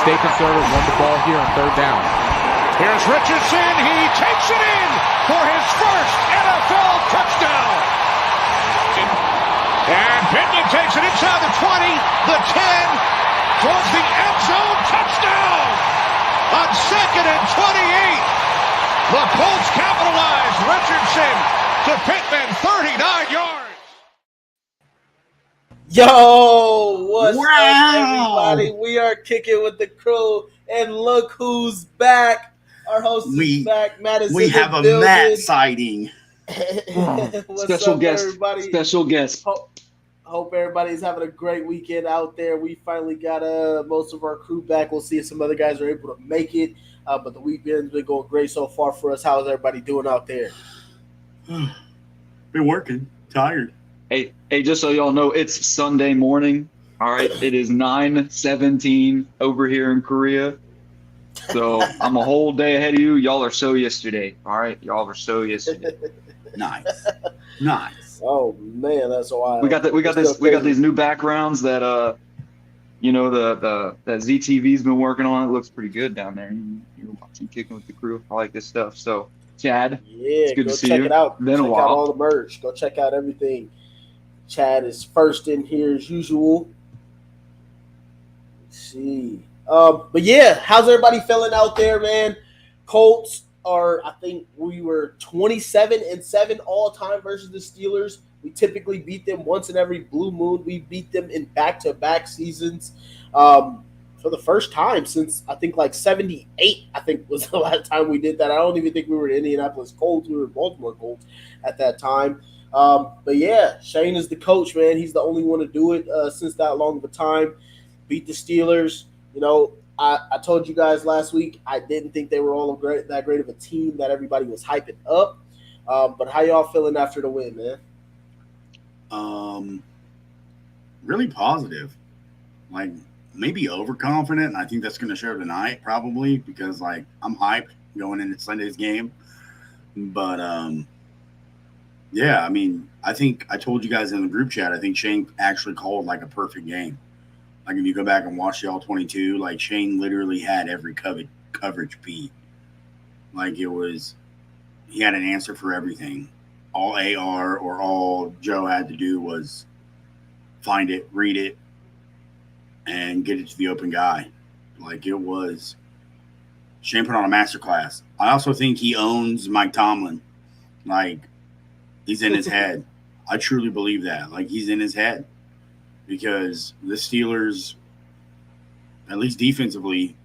stay conservative, run the ball here on third down. Here's Richardson. He takes it in for his first NFL touchdown. And Pittman takes it inside the 20, the 10, towards the end zone. Touchdown on 2nd and 28. The Colts capitalize. Richardson to Pittman, 39 yards. Yo, what's up, everybody? We are kicking with the crew, and look who's back. Our host is back. Matt is we in have the a building. Matt sighting. What's Special up, guest. everybody? Special guest. Hope everybody's having a great weekend out there. We finally got most of our crew back. We'll see if some other guys are able to make it. But the weekend's been going great so far for us. How's everybody doing out there? Been working. Tired. Hey, just so y'all know, it's Sunday morning. All right, it is 9:17 over here in Korea. So I'm a whole day ahead of you. Y'all are so yesterday. All right, y'all are so yesterday. Nice. Oh man, that's wild. We got these new backgrounds that that ZTV's been working on. It looks pretty good down there. You're watching Kicking with the Crew. I like this stuff. So Chad, it's good to see you. Check it out. Been a while. Check out all the merch. Go check out everything. Chad is first in here as usual. Let's see. But yeah, how's everybody feeling out there, man? Colts are, I think we were 27-7 all time versus the Steelers. We typically beat them once in every blue moon. We beat them in back-to-back seasons. For the first time since I think like 78, I think was the last time we did that. I don't even think we were in Indianapolis Colts. We were Baltimore Colts at that time. But yeah, Shane is the coach, man. He's the only one to do it since that long of a time. Beat the Steelers. You know, I told you guys last week I didn't think they were all that great of a team that everybody was hyping up. But how y'all feeling after the win, man? Really positive. Like maybe overconfident, and I think that's going to show tonight probably because like I'm hyped going into Sunday's game. But yeah, I mean, I think I told you guys in the group chat, I think Shane actually called like a perfect game. Like if you go back and watch the All-22, like Shane literally had every coverage beat. Like he had an answer for everything. All AR or all Joe had to do was find it, read it, and get it to the open guy. Like it was Shane put on a masterclass. I also think he owns Mike Tomlin. Like he's in his head. I truly believe that. Like he's in his head because the Steelers, at least defensively,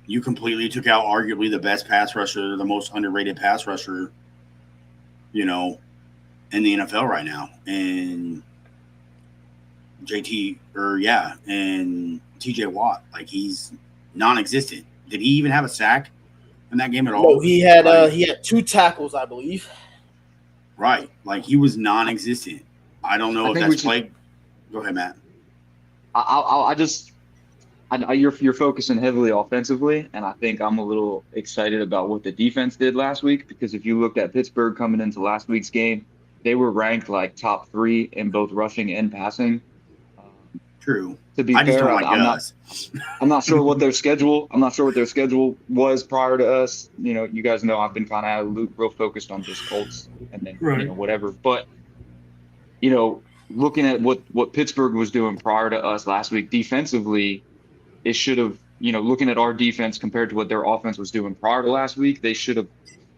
you completely took out arguably the best pass rusher, the most underrated pass rusher, in the NFL right now. And and TJ Watt, like he's non-existent. Did he even have a sack in that game at all? No, he had 2 tackles, I believe. Right, like he was non-existent. I don't know if that's played. Go ahead, Matt. You're focusing heavily offensively, and I think I'm a little excited about what the defense did last week because if you looked at Pittsburgh coming into last week's game, they were ranked like top 3 in both rushing and passing. True. To be fair, I'm not sure what their schedule. I'm not sure what their schedule was prior to us. You guys know I've been kind of out of the loop, real focused on just Colts and then whatever. But looking at what Pittsburgh was doing prior to us last week defensively, it should have. Looking at our defense compared to what their offense was doing prior to last week, they should have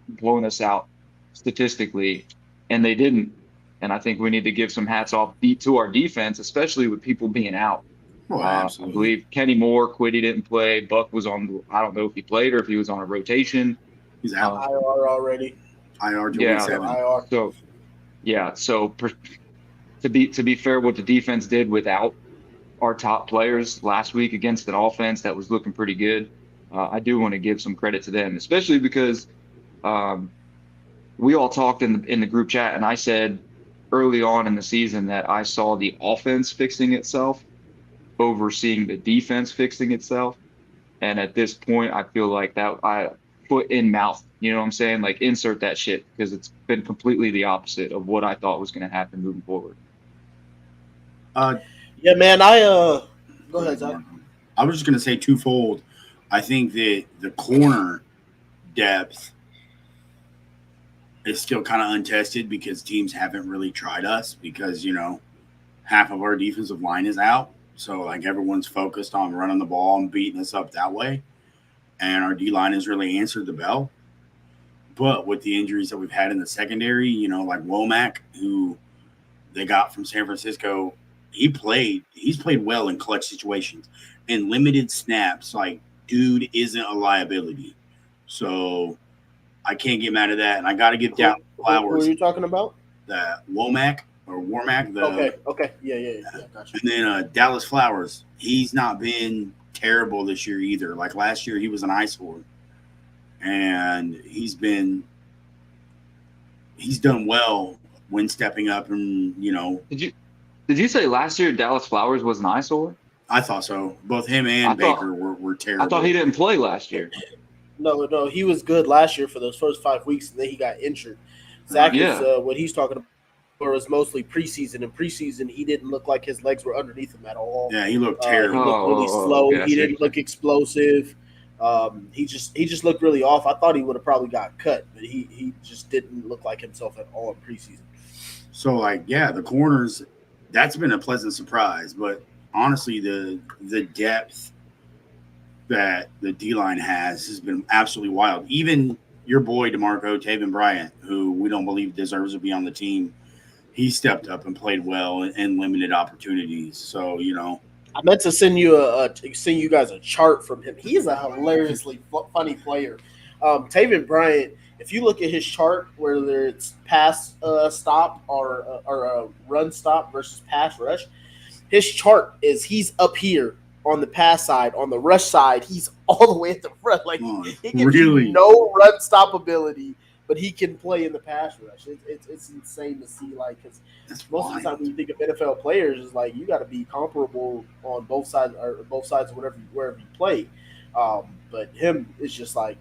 blown us out statistically, and they didn't. And I think we need to give some hats off to our defense, especially with people being out. Oh, I believe Kenny Moore quit. He didn't play. Buck was on. I don't know if he played or if he was on a rotation. He's out. IR already. IR. IR. So to be fair, what the defense did without our top players last week against an offense that was looking pretty good, I do want to give some credit to them, especially because we all talked in the group chat, and I said early on in the season that I saw the offense fixing itself over seeing the defense fixing itself. And at this point, I feel like that I foot in mouth, you know what I'm saying? Like insert that shit because it's been completely the opposite of what I thought was going to happen moving forward. Yeah, man. Go ahead, Zach. I was just going to say twofold. I think that the corner depth is still kind of untested because teams haven't really tried us because, half of our defensive line is out. So, like, everyone's focused on running the ball and beating us up that way. And our D-line has really answered the bell. But with the injuries that we've had in the secondary, like Womack, who they got from San Francisco, he's played well in clutch situations. In limited snaps, like, dude isn't a liability. So I can't get mad at that. And I got to give Dallas Flowers. Who are you talking about? The Womack. Okay. Yeah, gotcha. And then Dallas Flowers, he's not been terrible this year either. Like last year, he was an eyesore. And he's done well when stepping up and, Did you say last year Dallas Flowers was an eyesore? I thought so. Both him and Baker were terrible. I thought he didn't play last year. No, he was good last year for those first 5 weeks, and then he got injured. Zach is what he's talking about was mostly preseason. In preseason, he didn't look like his legs were underneath him at all. Yeah, he looked terrible. He looked really slow. Yeah, he didn't look explosive. He just looked really off. I thought he would have probably got cut, but he just didn't look like himself at all in preseason. So, the corners, that's been a pleasant surprise. But honestly, the depth that the D-line has been absolutely wild. Even your boy, DeMarco Taven Bryant, who we don't believe deserves to be on the team, he stepped up and played well in limited opportunities. So, I meant to send you guys a chart from him. He's a hilariously funny player. Taven Bryant, if you look at his chart, whether it's pass stop or a run stop versus pass rush, his chart is he's up here on the pass side. On the rush side, he's all the way at the front. Like he gives you no run stop ability, but he can play in the pass rush. It's insane to see, because most of the time when you think of NFL players, is like you got to be comparable on both sides of wherever you play. But him is just like,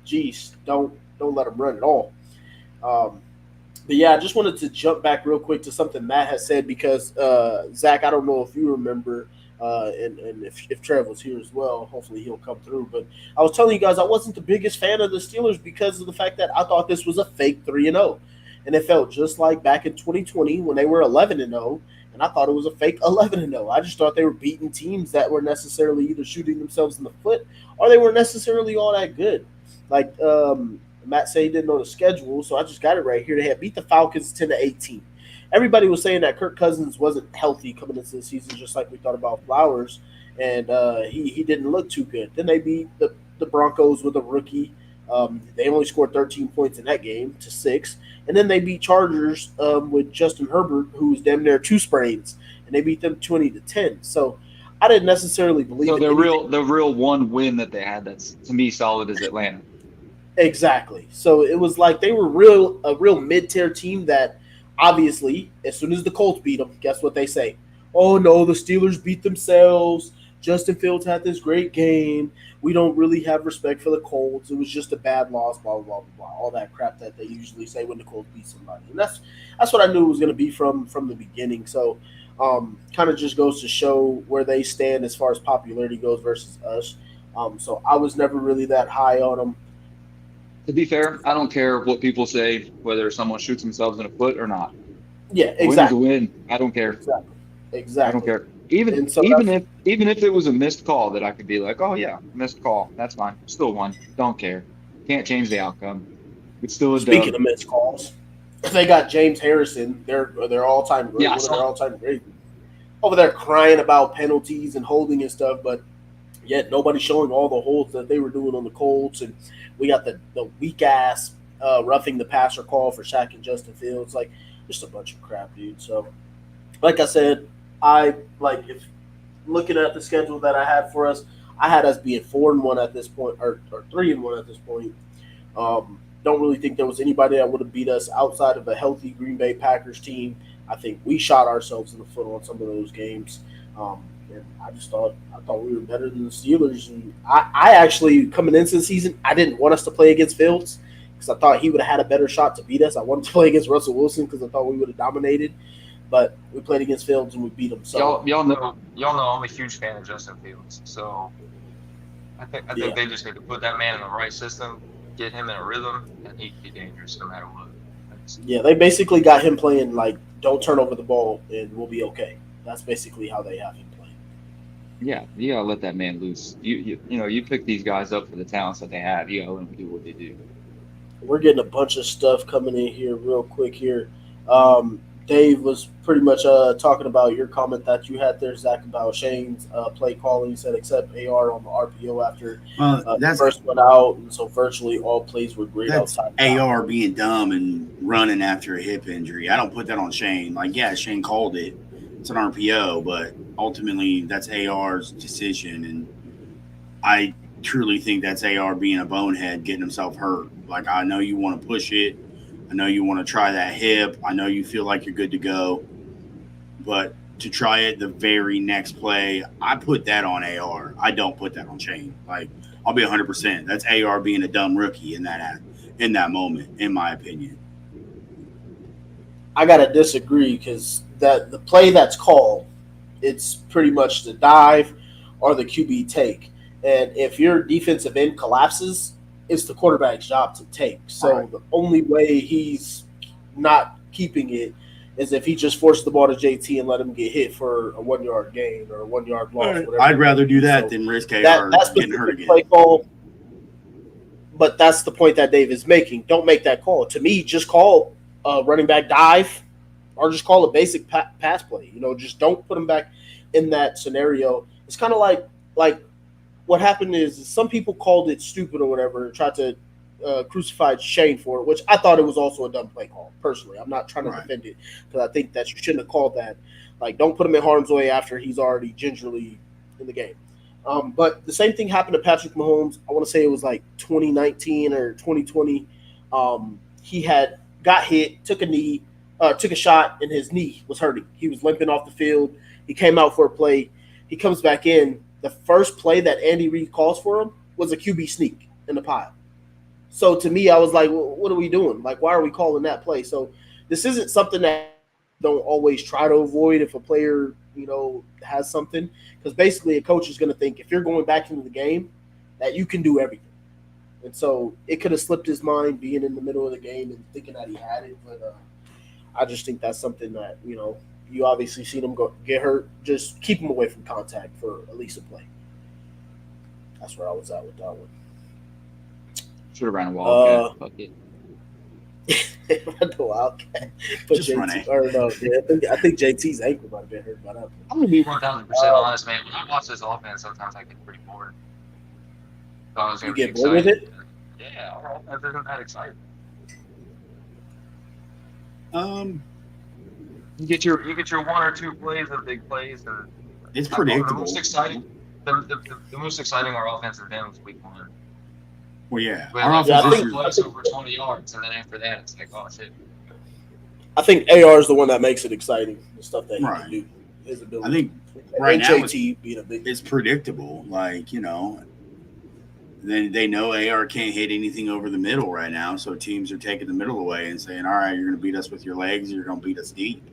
geez, don't let him run at all. But yeah, I just wanted to jump back real quick to something Matt has said because Zach, I don't know if you remember. And if Trev was here as well, hopefully he'll come through. But I was telling you guys I wasn't the biggest fan of the Steelers because of the fact that I thought this was a fake 3-0. And it felt just like back in 2020 when they were 11-0, and I thought it was a fake 11-0. I just thought they were beating teams that were necessarily either shooting themselves in the foot or they weren't necessarily all that good. Like Matt said he didn't know the schedule, so I just got it right here. They had beat the Falcons 10-18. Everybody was saying that Kirk Cousins wasn't healthy coming into the season, just like we thought about Flowers, and he didn't look too good. Then they beat the Broncos with a rookie. They only scored 13 points in that game to 6. And then they beat Chargers with Justin Herbert, who was damn near 2 sprains, and they beat them 20-10. So I didn't necessarily believe it. So the real one win that they had that's, to me, solid is Atlanta. Exactly. So it was like they were a real mid-tier team that – obviously, as soon as the Colts beat them, guess what they say? Oh, no, the Steelers beat themselves. Justin Fields had this great game. We don't really have respect for the Colts. It was just a bad loss, blah, blah, blah, blah, all that crap that they usually say when the Colts beat somebody. And that's what I knew it was going to be from the beginning. So kind of just goes to show where they stand as far as popularity goes versus us. So I was never really that high on them. To be fair, I don't care what people say, whether someone shoots themselves in the foot or not. Yeah, exactly. Win is a win. I don't care. Exactly. I don't care. Even if it was a missed call, that I could be like, oh yeah, missed call. That's fine. Still won. Don't care. Can't change the outcome. It's still a Speaking of missed calls, they got James Harrison. They're all-time great. Yeah, Their all-time great. Over there crying about penalties and holding and stuff, but yet nobody's showing all the holds that they were doing on the Colts. And we got the weak ass roughing the passer call for Shaq and Justin Fields. Like, just a bunch of crap, dude. So, like I said, if looking at the schedule that I had for us, I had us being 4-1 at this point, or 3-1 at this point. Don't really think there was anybody that would have beat us outside of a healthy Green Bay Packers team. I think we shot ourselves in the foot on some of those games. And I thought we were better than the Steelers. And I actually, coming into the season, I didn't want us to play against Fields because I thought he would have had a better shot to beat us. I wanted to play against Russell Wilson because I thought we would have dominated. but we played against Fields and we beat them. So Y'all know I'm a huge fan of Justin Fields. So I think they just need to put that man in the right system, get him in a rhythm, and he can be dangerous no matter what. yeah, they basically got him playing like don't turn over the ball and we'll be okay. That's basically how they have him playing. Yeah, you gotta let that man loose. You pick these guys up for the talents that they have. You gotta let them do what they do. We're getting a bunch of stuff coming in here real quick here. Dave was pretty much talking about your comment that you had there, Zach, about Shane's play calling. He said except AR on the RPO after that's first went out, and so virtually all plays were great that's outside. AR being dumb and running after a hip injury. I don't put that on Shane. Like, yeah, Shane called it. It's an RPO, but ultimately that's AR's decision, and I truly think that's AR being a bonehead, getting himself hurt. Like, I know you want to push it. I know you want to try that hip. I know you feel like you're good to go. But to try it the very next play, I put that on AR. I don't put that on Shane. Like, I'll be 100%. That's AR being a dumb rookie in that moment, in my opinion. I gotta disagree because the play that's called, it's pretty much the dive or the QB take. And if your defensive end collapses, it's the quarterback's job to take. So the only way he's not keeping it is if he just forced the ball to JT and let him get hit for a 1 yard gain or a 1 yard loss. Whatever. I'd rather do that than risk AR getting hurt again. Play call, but that's the point that Dave is making. Don't make that call. To me, just call a running back dive or just call a basic pass play. Just don't put him back in that scenario. It's kind of like what happened is some people called it stupid or whatever and tried to crucify Shane for it, which I thought it was also a dumb play call, personally. I'm not trying to defend it because I think that you shouldn't have called that. Like, don't put him in harm's way after he's already gingerly in the game. But the same thing happened to Patrick Mahomes. I want to say it was like 2019 or 2020. He had got hit, took a shot, and his knee was hurting. He was limping off the field. He came out for a play. He comes back in. The first play that Andy Reid calls for him was a QB sneak in the pile. So to me, I was like, well, what are we doing? Like, why are we calling that play? So this isn't something that don't always try to avoid if a player, has something. Because basically a coach is going to think if you're going back into the game that you can do everything. And so it could have slipped his mind being in the middle of the game and thinking that he had it. But I just think that's something that, you obviously seen him get hurt. Just keep him away from contact for at least a play. That's where I was at with that one. Should have ran a wildcat. Fuck it. Run the wildcat. But just run it. Or no, yeah, I think JT's ankle might have been hurt by that. I'm gonna be 1,000% honest, man. When I watch this offense, sometimes I get pretty bored. So I was gonna get bored with it? Yeah, our offense isn't that exciting. You get your 1 or 2 plays of big plays, and it's predictable. The most exciting, the most exciting our offensive been was week 1. Well, yeah, our offensive plays over 20 yards, and then after that, it's like, oh shit. I think AR is the one that makes it exciting. The stuff that he can do, his ability. I think right now it's predictable. Like, they know AR can't hit anything over the middle right now, so teams are taking the middle away and saying, all right, you're going to beat us with your legs, you're going to beat us deep.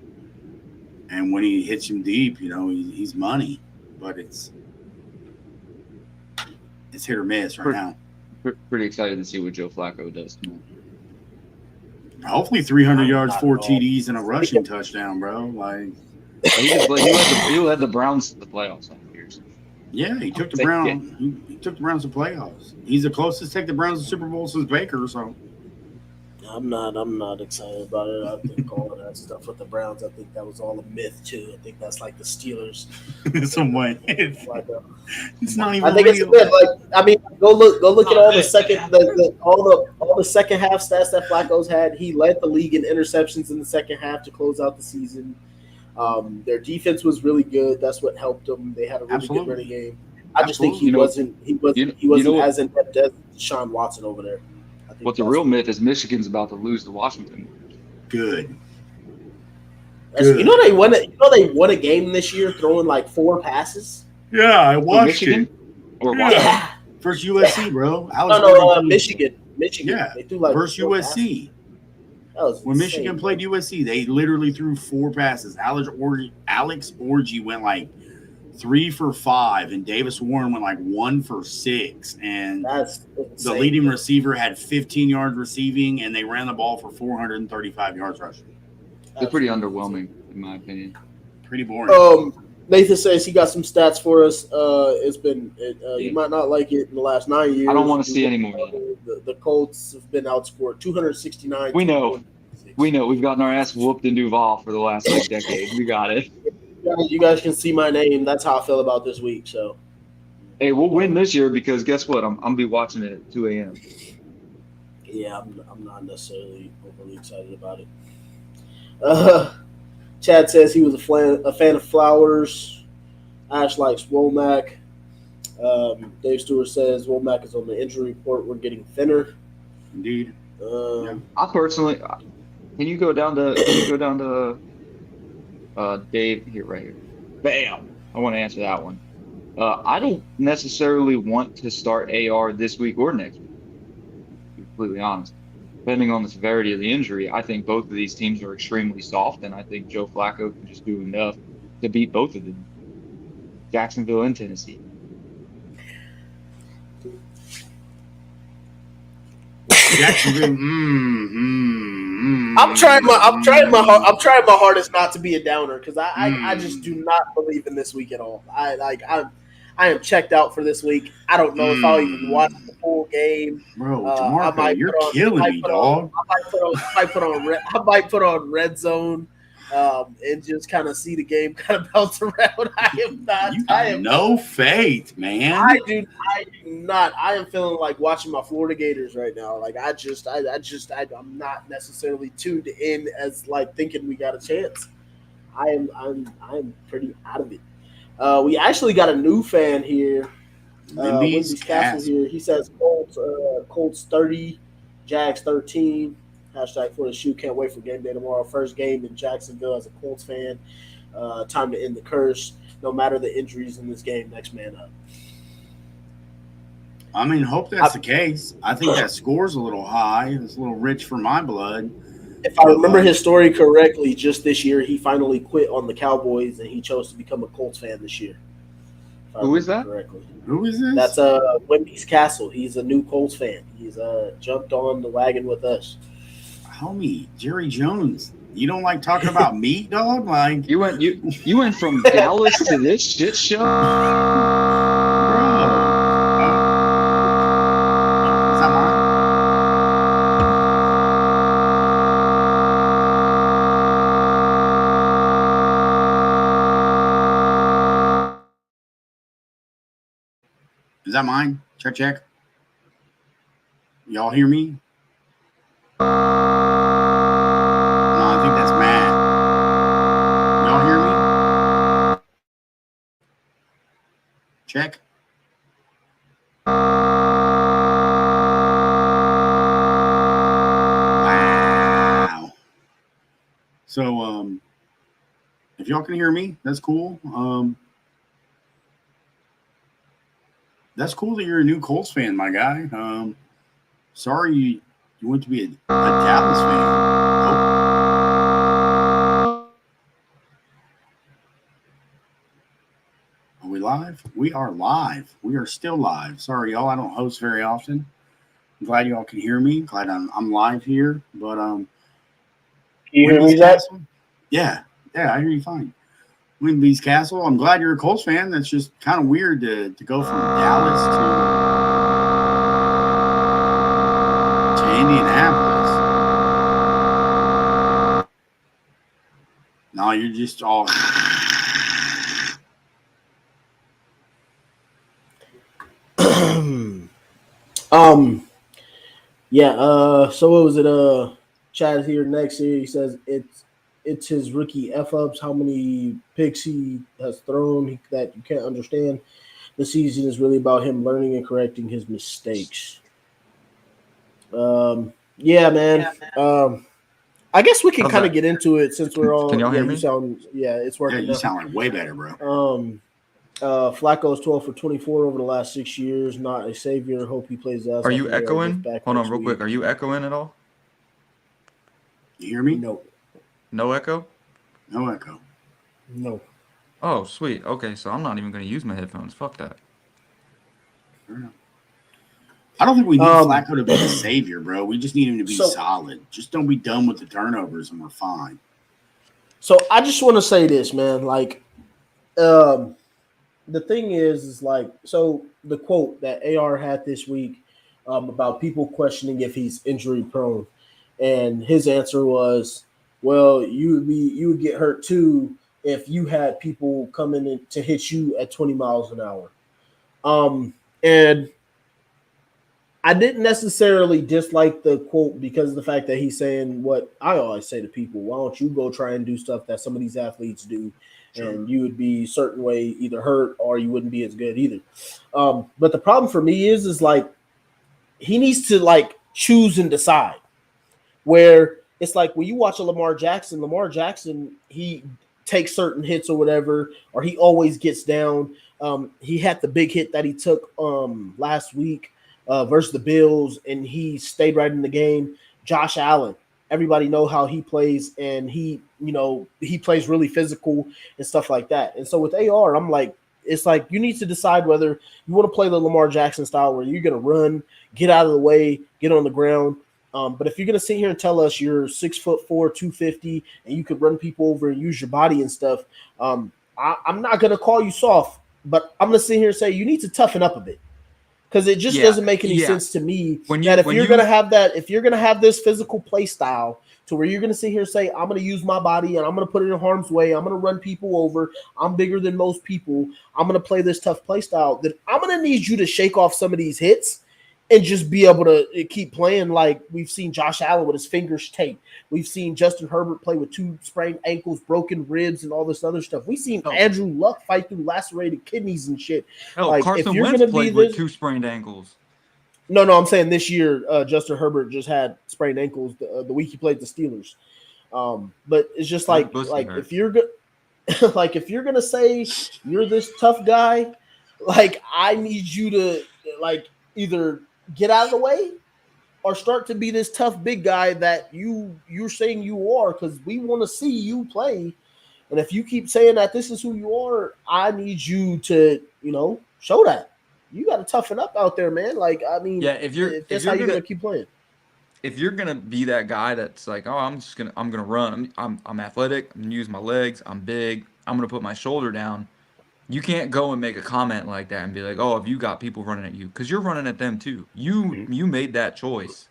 And when he hits him deep, he's money. But it's hit or miss right now. Pretty excited to see what Joe Flacco does tomorrow. Hopefully 300 yards, 4 TDs, and a rushing touchdown, bro. Like, he led the Browns to the playoffs last year. Yeah, he took the Browns. He took the Browns to playoffs. He's the closest to take the Browns to Super Bowl since Baker. So I'm not excited about it. I think all of that stuff with the Browns, I think that was all a myth too. I think that's like the Steelers. Some way. It's not even. I think real. it's myth. Go look at all the second all the second half stats that Flacco's had. He led the league in interceptions in the second half to close out the season. Their defense was really good. That's what helped them. They had a really good running game. I just think he wasn't as in-depth as Deshaun Watson over there. What the real myth is Michigan's about to lose to Washington. Good. You know they won a game this year throwing like 4 passes. Yeah, I watched it. Or yeah. Versus USC, bro. No, Michigan. Yeah, they threw like versus USC. That was When insane, Michigan bro. played USC, they literally threw 4 passes. Alex Orji went like 3 for 5, and Davis Warren went like 1 for 6. And That's insane, the leading bro. receiver had 15 yards receiving, and they ran the ball for 435 yards rushing. They're pretty Absolutely underwhelming, in my opinion. Pretty boring. Nathan says he got some stats for us. You might not like it in the last 9 years. I don't want to see any more. The Colts have been outscored 269. We know. We've gotten our ass whooped in Duval for the last decade. We got it. You guys can see my name. That's how I feel about this week. So, hey, we'll win this year because guess what? I'm gonna be watching it at 2 a.m. yeah, I'm not necessarily overly excited about it. Chad says he was a fan of Flowers. Ash likes Womack. Dave Stewart says Womack is on the injury report. We're getting thinner. Indeed. I personally, can you go down to Dave here, right here? Bam! I want to answer that one. I don't necessarily want to start AR this week or next week, to be completely honest. Depending on the severity of the injury, I think both of these teams are extremely soft, and I think Joe Flacco can just do enough to beat both of them. Jacksonville and Tennessee. Jacksonville. I'm trying my hardest not to be a downer because I just do not believe in this week at all. I am checked out for this week. I don't know if I'll even watch the full game. Bro, DeMarco, you're killing me, dog. I might put on Red Zone and just kind of see the game kind of bounce around. I have no faith, man. I do not. I am feeling like watching my Florida Gators right now. Like I'm not necessarily tuned in as like thinking we got a chance. I'm pretty out of it. We actually got a new fan here. Wendy's Castle here. He says Colts 30, Jags 13. Hashtag for the shoe. Can't wait for game day tomorrow. First game in Jacksonville as a Colts fan. Time to end the curse. No matter the injuries in this game, next man up. I mean, hope that's the case. I think that score's a little high. It's a little rich for my blood. If I remember his story correctly, just this year he finally quit on the Cowboys and he chose to become a Colts fan this year. Who is that? Correctly. Who is this? That's Wendy's Castle. He's a new Colts fan. He's jumped on the wagon with us. Homie, Jerry Jones. You don't like talking about meat, dog? Like you went from Dallas to this shit show? Bro. Is that mine? Is that mine? Check. Y'all hear me? No, I think that's Matt. Y'all hear me? Check. Wow. So, if y'all can hear me, that's cool. That's cool that you're a new Colts fan, my guy. Sorry you went to be a Dallas fan. Are we live? We are live. We are still live. Sorry, y'all. I don't host very often. I'm glad y'all can hear me. Glad I'm live here. But Can you hear me, Zach? Yeah, I hear you fine. Wendy's Castle. I'm glad you're a Colts fan. That's just kind of weird to go from Dallas to Indianapolis. No, you're just all. So what was it? Chad here next here. He says it's his rookie F-ups, how many picks he has thrown that you can't understand. The season is really about him learning and correcting his mistakes. Yeah, man. I guess we can kind of get into it since we're all. Can y'all hear me? It's working. Yeah, you sound like way better, bro. Flacco's 12 for 24 over the last 6 years. Not a savior. Hope he plays us. Are you echoing? Hold on real quick. Are you echoing at all? You hear me? No. No echo? No echo. No. Oh, sweet. Okay, so I'm not even going to use my headphones. Fuck that. I don't think we need Flacco to be the savior, bro. We just need him to be solid. Just don't be done with the turnovers, and we're fine. So I just want to say this, man. Like, the thing is like, so the quote that AR had this week about people questioning if he's injury prone, and his answer was, "Well, you would get hurt too if you had people coming in to hit you at 20 miles an hour." And I didn't necessarily dislike the quote because of the fact that he's saying what I always say to people: why don't you go try and do stuff that some of these athletes do, and you would be a certain way either hurt or you wouldn't be as good either. But the problem for me is like he needs to like choose and decide. Where it's like when you watch a Lamar Jackson, he takes certain hits or whatever, or he always gets down. He had the big hit that he took last week versus the Bills, and he stayed right in the game. Josh Allen, everybody know how he plays, and he plays really physical and stuff like that. And so with AR, I'm like, it's like you need to decide whether you want to play the Lamar Jackson style where you're going to run, get out of the way, get on the ground. But if you're going to sit here and tell us you're 6'4", 250, and you could run people over and use your body and stuff, I'm not going to call you soft, but I'm going to sit here and say you need to toughen up a bit. Because it just doesn't make any sense to me that if you're going to have this physical play style to where you're going to sit here and say, I'm going to use my body and I'm going to put it in harm's way, I'm going to run people over, I'm bigger than most people, I'm going to play this tough play style, then I'm going to need you to shake off some of these hits and just be able to keep playing like we've seen Josh Allen with his fingers taped. We've seen Justin Herbert play with 2 sprained ankles, broken ribs, and all this other stuff. We've seen Andrew Luck fight through lacerated kidneys and shit. Like, Carson Wentz played with 2 sprained ankles. No, I'm saying this year Justin Herbert just had sprained ankles the week he played the Steelers. But it's just like if you're like if you're gonna say you're this tough guy, like I need you to like either get out of the way or start to be this tough big guy that you're saying you are, because we want to see you play. And if you keep saying that this is who you are, I need you to, show that. You got to toughen up out there, man. Like, I mean, if that's how you're gonna keep playing. If you're gonna be that guy that's like, oh, I'm gonna run. I'm athletic. I'm gonna use my legs. I'm big. I'm gonna put my shoulder down. You can't go and make a comment like that and be like, oh, if you got people running at you, because you're running at them too. You made that choice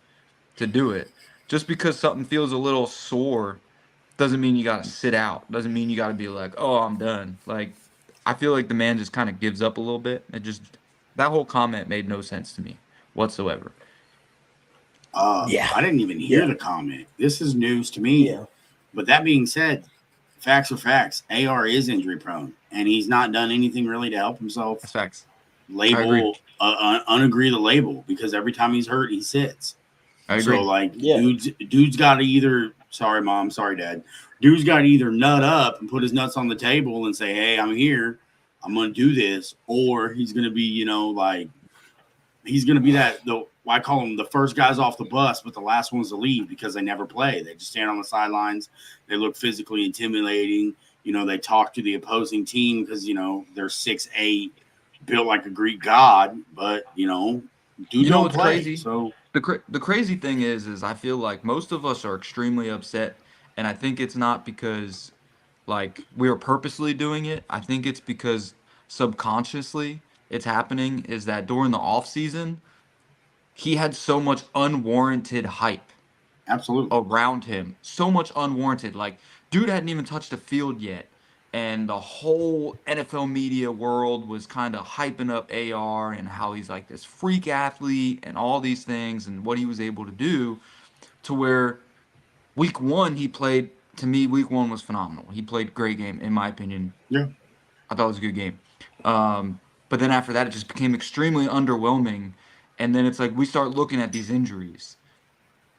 to do it. Just because something feels a little sore doesn't mean you got to sit out. Doesn't mean you got to be like, oh, I'm done. Like, I feel like the man just kind of gives up a little bit. That whole comment made no sense to me whatsoever. I didn't even hear the comment. This is news to me. Yeah. But that being said, facts are facts. AR is injury prone, and he's not done anything really to help himself. That's facts. Unagree the label, because every time he's hurt, he sits. I agree. So, like, dude's got to either – sorry, Mom, sorry, Dad. Dude's got to either nut up and put his nuts on the table and say, hey, I'm here. I'm going to do this. Or he's going to be, he's going to be I call them the first guys off the bus, but the last ones to leave because they never play. They just stand on the sidelines. They look physically intimidating. They talk to the opposing team because, they're 6'8", built like a Greek god. But, dude don't play. Crazy? So the crazy thing is I feel like most of us are extremely upset, and I think it's not because, like, we are purposely doing it. I think it's because subconsciously it's happening, is that during the off season, he had so much unwarranted hype. Absolutely. Around him. So much unwarranted. Like, dude hadn't even touched the field yet. And the whole NFL media world was kind of hyping up AR and how he's like this freak athlete and all these things and what he was able to do, to where week 1 he played, to me, week 1 was phenomenal. He played a great game, in my opinion. Yeah. I thought it was a good game. But then after that, it just became extremely underwhelming. And then it's like we start looking at these injuries.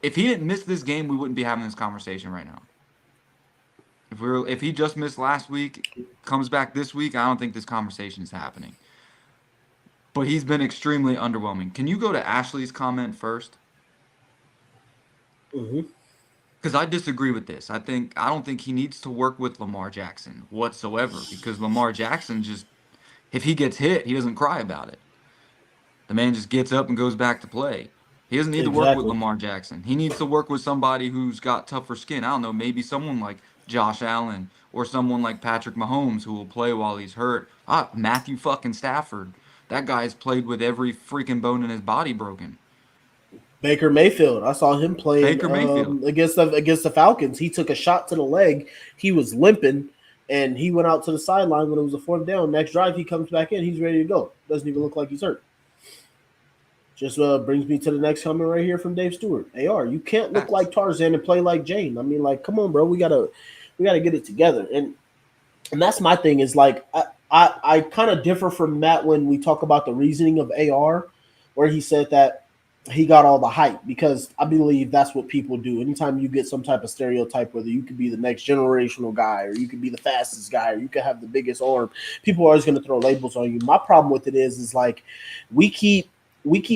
If he didn't miss this game, we wouldn't be having this conversation right now. If he just missed last week, comes back this week, I don't think this conversation is happening. But he's been extremely underwhelming. Can you go to Ashley's comment first? Mm-hmm. because I disagree with this. I don't think he needs to work with Lamar Jackson whatsoever, because Lamar Jackson just, if he gets hit, he doesn't cry about it. The man just gets up and goes back to play. He doesn't need to work with Exactly. Lamar Jackson. He needs to work with somebody who's got tougher skin. I don't know, maybe someone like Josh Allen or someone like Patrick Mahomes who will play while he's hurt. Matthew fucking Stafford. That guy's played with every freaking bone in his body broken. Baker Mayfield. I saw him playing Baker Mayfield. against the Falcons. He took a shot to the leg. He was limping, and he went out to the sideline when it was a 4th down. Next drive, he comes back in. He's ready to go. Doesn't even look like he's hurt. Just brings me to the next comment right here from Dave Stewart. AR, you can't look like Tarzan and play like Jane. I mean, like, come on, bro. We gotta get it together. And that's my thing is like I kind of differ from Matt when we talk about the reasoning of AR, where he said that he got all the hype, because I believe that's what people do. Anytime you get some type of stereotype, whether you could be the next generational guy or you could be the fastest guy or you could have the biggest arm, people are always going to throw labels on you. My problem with it is like we keep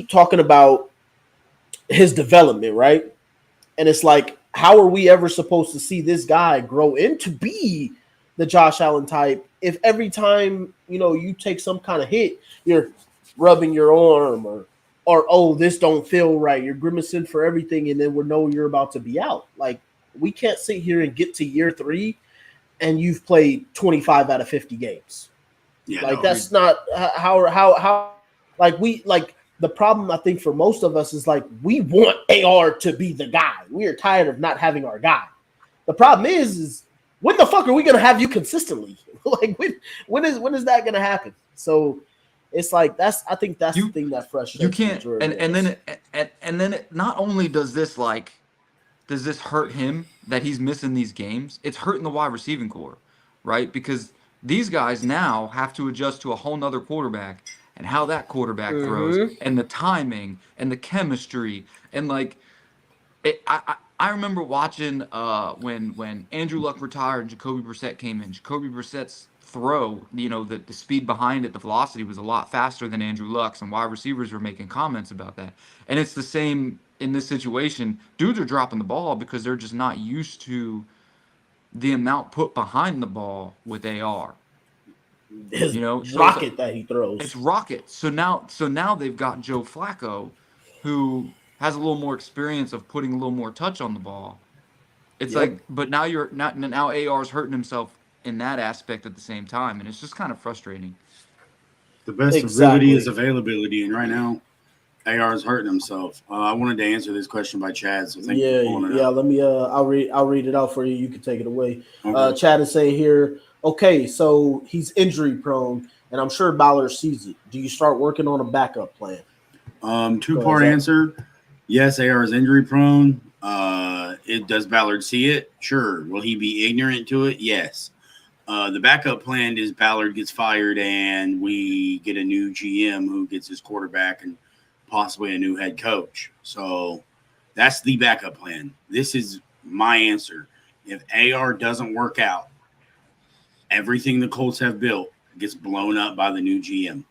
talking about his development, right? And it's like, how are we ever supposed to see this guy grow into be the Josh Allen type if every time, you take some kind of hit, you're rubbing your arm or oh, this don't feel right. You're grimacing for everything, and then we know you're about to be out. Like, we can't sit here and get to year 3 and you've played 25 out of 50 games. Yeah, like, that's not how the problem I think for most of us is like we want AR to be the guy. We are tired of not having our guy. The problem is when the fuck are we gonna have you consistently? Like when is that gonna happen? So it's like I think that's the thing that frustrates you can't and then not only does this hurt him that he's missing these games, it's hurting the wide receiving core, right? Because these guys now have to adjust to a whole nother quarterback and how that quarterback throws and the timing and the chemistry and like I remember watching when Andrew Luck retired and Jacoby Brissett came in. Jacoby Brissett's throw, the speed behind it, the velocity was a lot faster than Andrew Luck's, and wide receivers were making comments about that. And it's the same in this situation. Dudes are dropping the ball because they're just not used to the amount put behind the ball with AR. His rocket that he throws. It's rocket. So now they've got Joe Flacco, who has a little more experience of putting a little more touch on the ball. It's like, but now AR's hurting himself in that aspect at the same time, and it's just kind of frustrating. The best ability is availability, and right now, AR is hurting himself. I wanted to answer this question by Chad, so thank you for pulling it up. Let me. I'll read it out for you. You can take it away. Okay. Chad is saying here. Okay, so he's injury prone, and I'm sure Ballard sees it. Do you start working on a backup plan? 2-part answer. Yes, AR is injury prone. Does Ballard see it? Sure. Will he be ignorant to it? Yes. The backup plan is Ballard gets fired and we get a new GM who gets his quarterback and possibly a new head coach. So that's the backup plan. This is my answer. If AR doesn't work out, everything the Colts have built gets blown up by the new GM.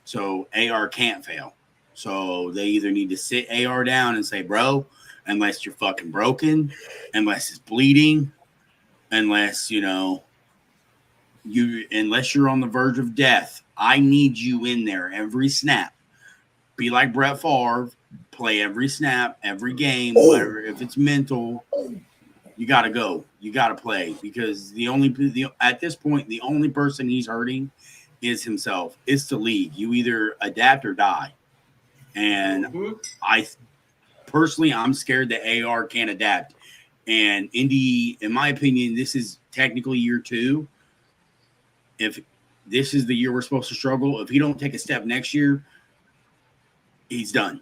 So AR can't fail. So they either need to sit AR down and say, bro, unless you're fucking broken, unless it's bleeding, unless, unless you're on the verge of death, I need you in there every snap. Be like Brett Favre, play every snap, every game, whatever. If it's mental, you got to go. You got to play because at this point, the only person he's hurting is himself. It's the league. You either adapt or die. And I'm scared that AR can't adapt. And Indy, in my opinion, this is technically year 2. If this is the year we're supposed to struggle, if he don't take a step next year, he's done.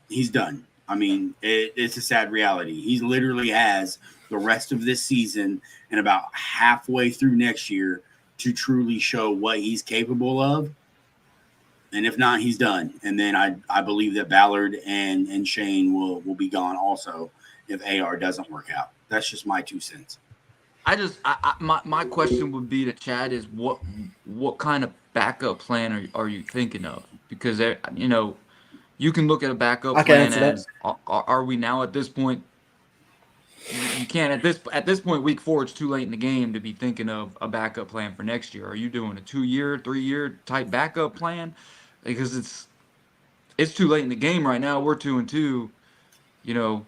He's done. I mean, it's a sad reality. He literally has the rest of this season and about halfway through next year to truly show what he's capable of. And if not, he's done. And then I believe that Ballard and Shane will be gone also if AR doesn't work out. That's just my 2 cents. My question would be to Chad is what kind of backup plan are you thinking of? Because you can look at a backup plan as are we now at this point You can't at this point, week 4, it's too late in the game to be thinking of a backup plan for next year. Are you doing a 2-year, 3-year type backup plan? Because it's too late in the game right now. We're 2-2. You know,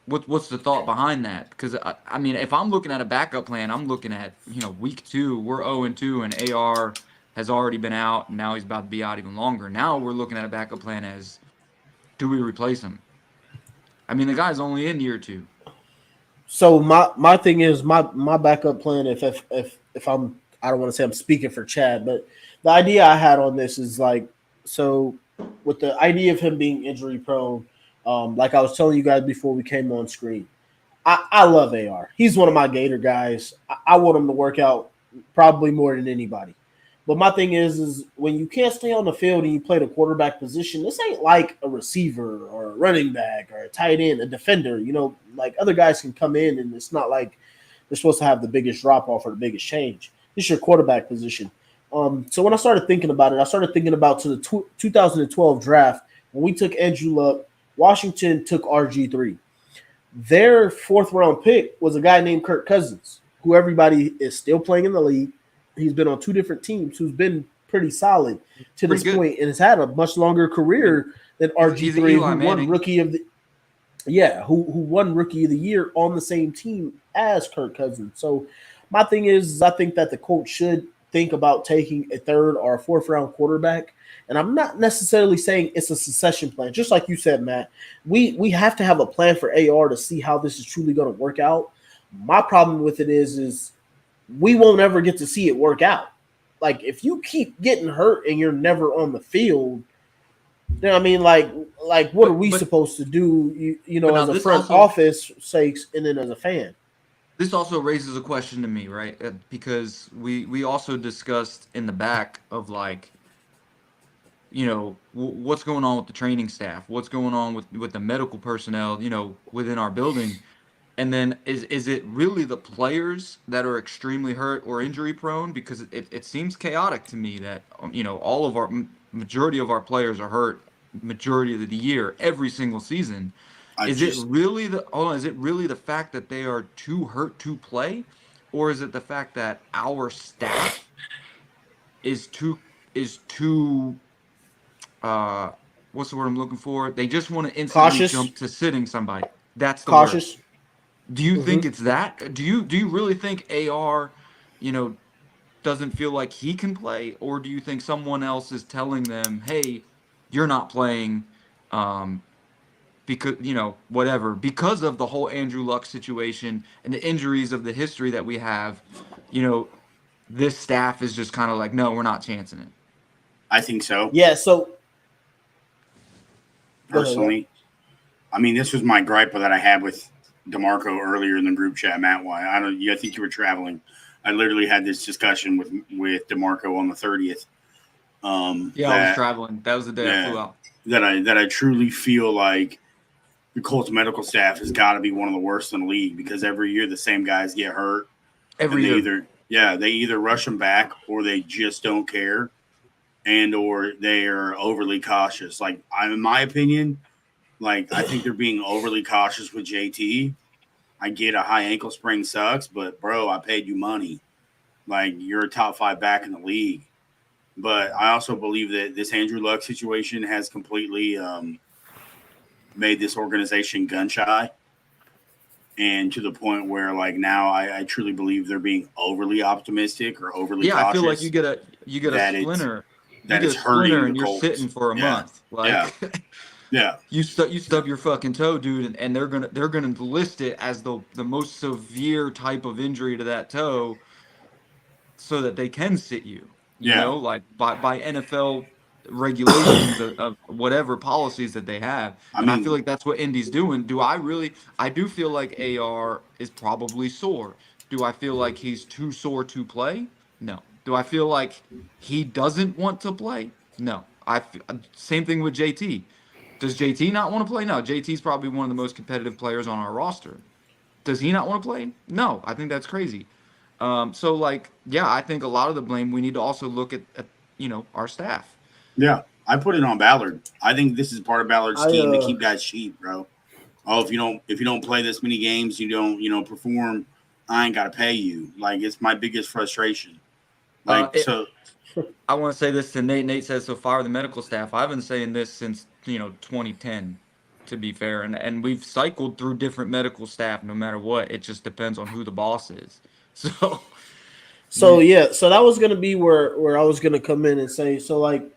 what's the thought behind that? Because I mean, if I'm looking at a backup plan, I'm looking at week 2, we're 0-2, and AR has already been out, and now he's about to be out even longer. Now we're looking at a backup plan as, do we replace him? I mean, the guy's only in year 2. So my thing is my backup plan. If I'm, I don't want to say I'm speaking for Chad, but the idea I had on this is like, so with the idea of him being injury prone, like I was telling you guys before we came on screen, I love AR. He's one of my Gator guys. I want him to work out probably more than anybody. But my thing is when you can't stay on the field and you play the quarterback position, this ain't like a receiver or a running back or a tight end, a defender. Like other guys can come in and it's not like they're supposed to have the biggest drop off or the biggest change. This is your quarterback position. So when I started thinking about it, I started thinking about to the 2012 draft when we took Andrew Luck. Washington took RG3. Their 4th round pick was a guy named Kirk Cousins, who everybody is still playing in the league. He's been on 2 different teams, who's been pretty solid to this point and has had a much longer career than RG3, who won Rookie of the who won Rookie of the Year on the same team as Kirk Cousins. So my thing is I think that the coach should think about taking a 3rd or a 4th round quarterback. And I'm not necessarily saying it's a succession plan. Just like you said, Matt, we have to have a plan for AR to see how this is truly going to work out. My problem with it is we won't ever get to see it work out. Like if you keep getting hurt and you're never on the field, then I mean, like what are we supposed to do? As a front office sakes, and then as a fan. This also raises a question to me, right? Because we also discussed in the back of like, what's going on with the training staff, what's going on with the medical personnel, within our building. And then is it really the players that are extremely hurt or injury prone? Because it seems chaotic to me that, all of our majority of our players are hurt majority of the year, every single season. Is it really the fact that they are too hurt to play? Or is it the fact that our staff is too what's the word I'm looking for? They just want to instantly jump to sitting somebody. That's the cautious. Word. Do you think it's that? Do you really think AR, doesn't feel like he can play, or do you think someone else is telling them, "Hey, you're not playing," because whatever, because of the whole Andrew Luck situation and the injuries of the history that we have, this staff is just kind of like, no, we're not chancing it. I think so. Yeah. So personally, I mean, this was my gripe that I had with DeMarco earlier in the group chat, Matt. I think you were traveling. I literally had this discussion with DeMarco on the 30th. I was traveling. That was the day I flew out. That I truly feel like the Colts medical staff has got to be one of the worst in the league, because every year the same guys get hurt. Every year. They either rush them back or they just don't care, and or they are overly cautious. Like, in my opinion, I think they're being overly cautious with JT. I get a high ankle sprain sucks, but bro, I paid you money. Like, you're a top 5 back in the league. But I also believe that this Andrew Luck situation has completely made this organization gun shy. And to the point where, now I truly believe they're being overly optimistic or overly cautious. I feel like you get a splinter. That it's hurting the and you're Colts. Sitting for a month. Yeah. You stub your fucking toe, dude, and they're gonna list it as the most severe type of injury to that toe, so that they can sit you. You know, like by NFL regulations of whatever policies that they have. I feel like that's what Indy's doing. I do feel like AR is probably sore. Do I feel like he's too sore to play? No. Do I feel like he doesn't want to play? No. Same thing with JT. Does JT not want to play? No. JT's probably one of the most competitive players on our roster. Does he not want to play? No. I think that's crazy. I think a lot of the blame, we need to also look at our staff. Yeah, I put it on Ballard. I think this is part of Ballard's scheme to keep guys cheap, bro. oh, if you don't play this many games, you don't perform, I ain't got to pay you. Like, it's my biggest frustration. Like, I want to say this to Nate. Nate says, so fire the medical staff. I've been saying this since, 2010, to be fair. And we've cycled through different medical staff no matter what. It just depends on who the boss is. So that was going to be where I was going to come in and say, so like,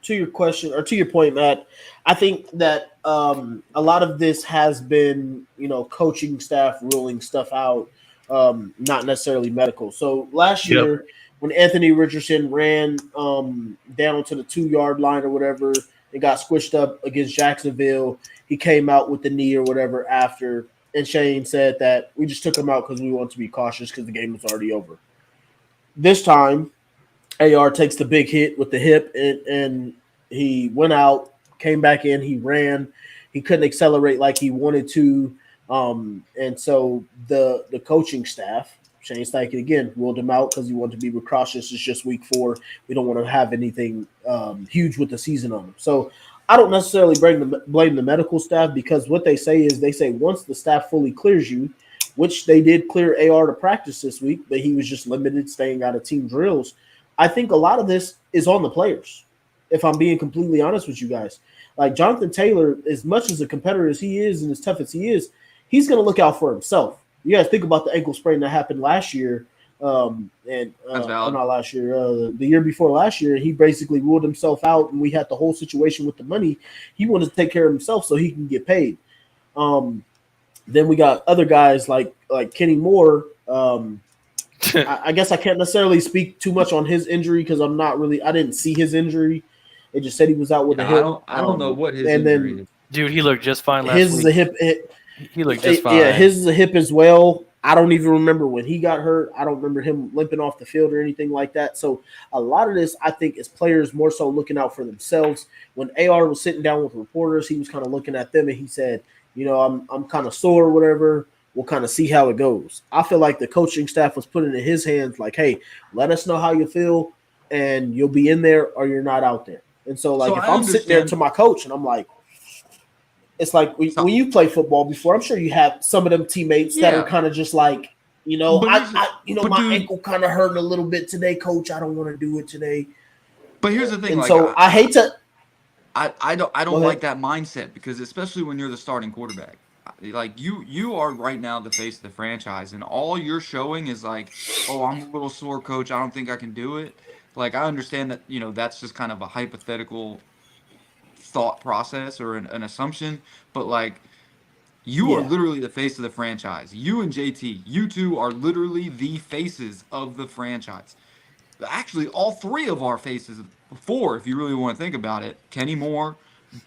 to your question or to your point, Matt, I think that a lot of this has been, coaching staff ruling stuff out, not necessarily medical. So last year when Anthony Richardson ran down to the 2-yard line or whatever and got squished up against Jacksonville, he came out with the knee or whatever after, and Shane said that we just took him out because we want to be cautious because the game was already over. This time, AR takes the big hit with the hip, and he went out, came back in, he ran. He couldn't accelerate like he wanted to. And so the coaching staff, Shane Steichen, again, ruled him out because he wanted to be cautious. It's just week 4. We don't want to have anything huge with the season on him. So I don't necessarily blame the medical staff, because what they say once the staff fully clears you, which they did clear AR to practice this week, but he was just limited, staying out of team drills. I think a lot of this is on the players, if I'm being completely honest with you guys. Like Jonathan Taylor, as much as a competitor as he is and as tough as he is, he's going to look out for himself. You guys think about the ankle sprain that happened last year, not last year, the year before last year. He basically ruled himself out, and we had the whole situation with the money. He wanted to take care of himself so he can get paid. Then we got other guys like Kenny Moore. I guess I can't necessarily speak too much on his injury because I didn't see his injury. They just said he was out with a hip. I don't know what his injury is. Dude, he looked just fine last week. His is a hip. He looked just fine. Yeah, his is a hip as well. I don't even remember when he got hurt. I don't remember him limping off the field or anything like that. So a lot of this, I think, is players more so looking out for themselves. When AR was sitting down with reporters, he was kind of looking at them and he said, I'm kind of sore or whatever. We'll kind of see how it goes. I feel like the coaching staff was putting it in his hands like, hey, let us know how you feel, and you'll be in there or you're not out there. And so, if I'm sitting there to my coach and I'm like, it's like when you play football before, I'm sure you have some of them teammates that are kind of just like, my ankle kind of hurting a little bit today, coach. I don't want to do it today. But here's the thing. And so I hate to. I don't like that mindset, because especially when you're the starting quarterback, like you are right now the face of the franchise, and all you're showing is like, oh, I'm a little sore, coach. I don't think I can do it. Like, I understand that, that's just kind of a hypothetical thought process or an assumption, but like, you are literally the face of the franchise. You and JT, you two are literally the faces of the franchise. Actually, all 3 of our faces, 4, if you really want to think about it: Kenny Moore,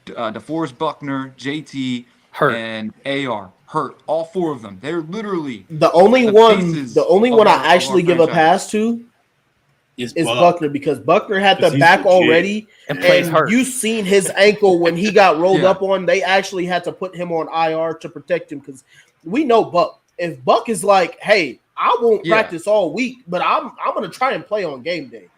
DeForest Buckner, JT, Hurt, and AR. Hurt. All 4 of them. They're literally the only one I actually give a pass to is Buckner, because Buckner had the back already, and hurt. You seen his ankle when he got rolled up on. They actually had to put him on IR to protect him, because we know Buck. If Buck is like, hey, I won't practice all week, but I'm going to try and play on game day.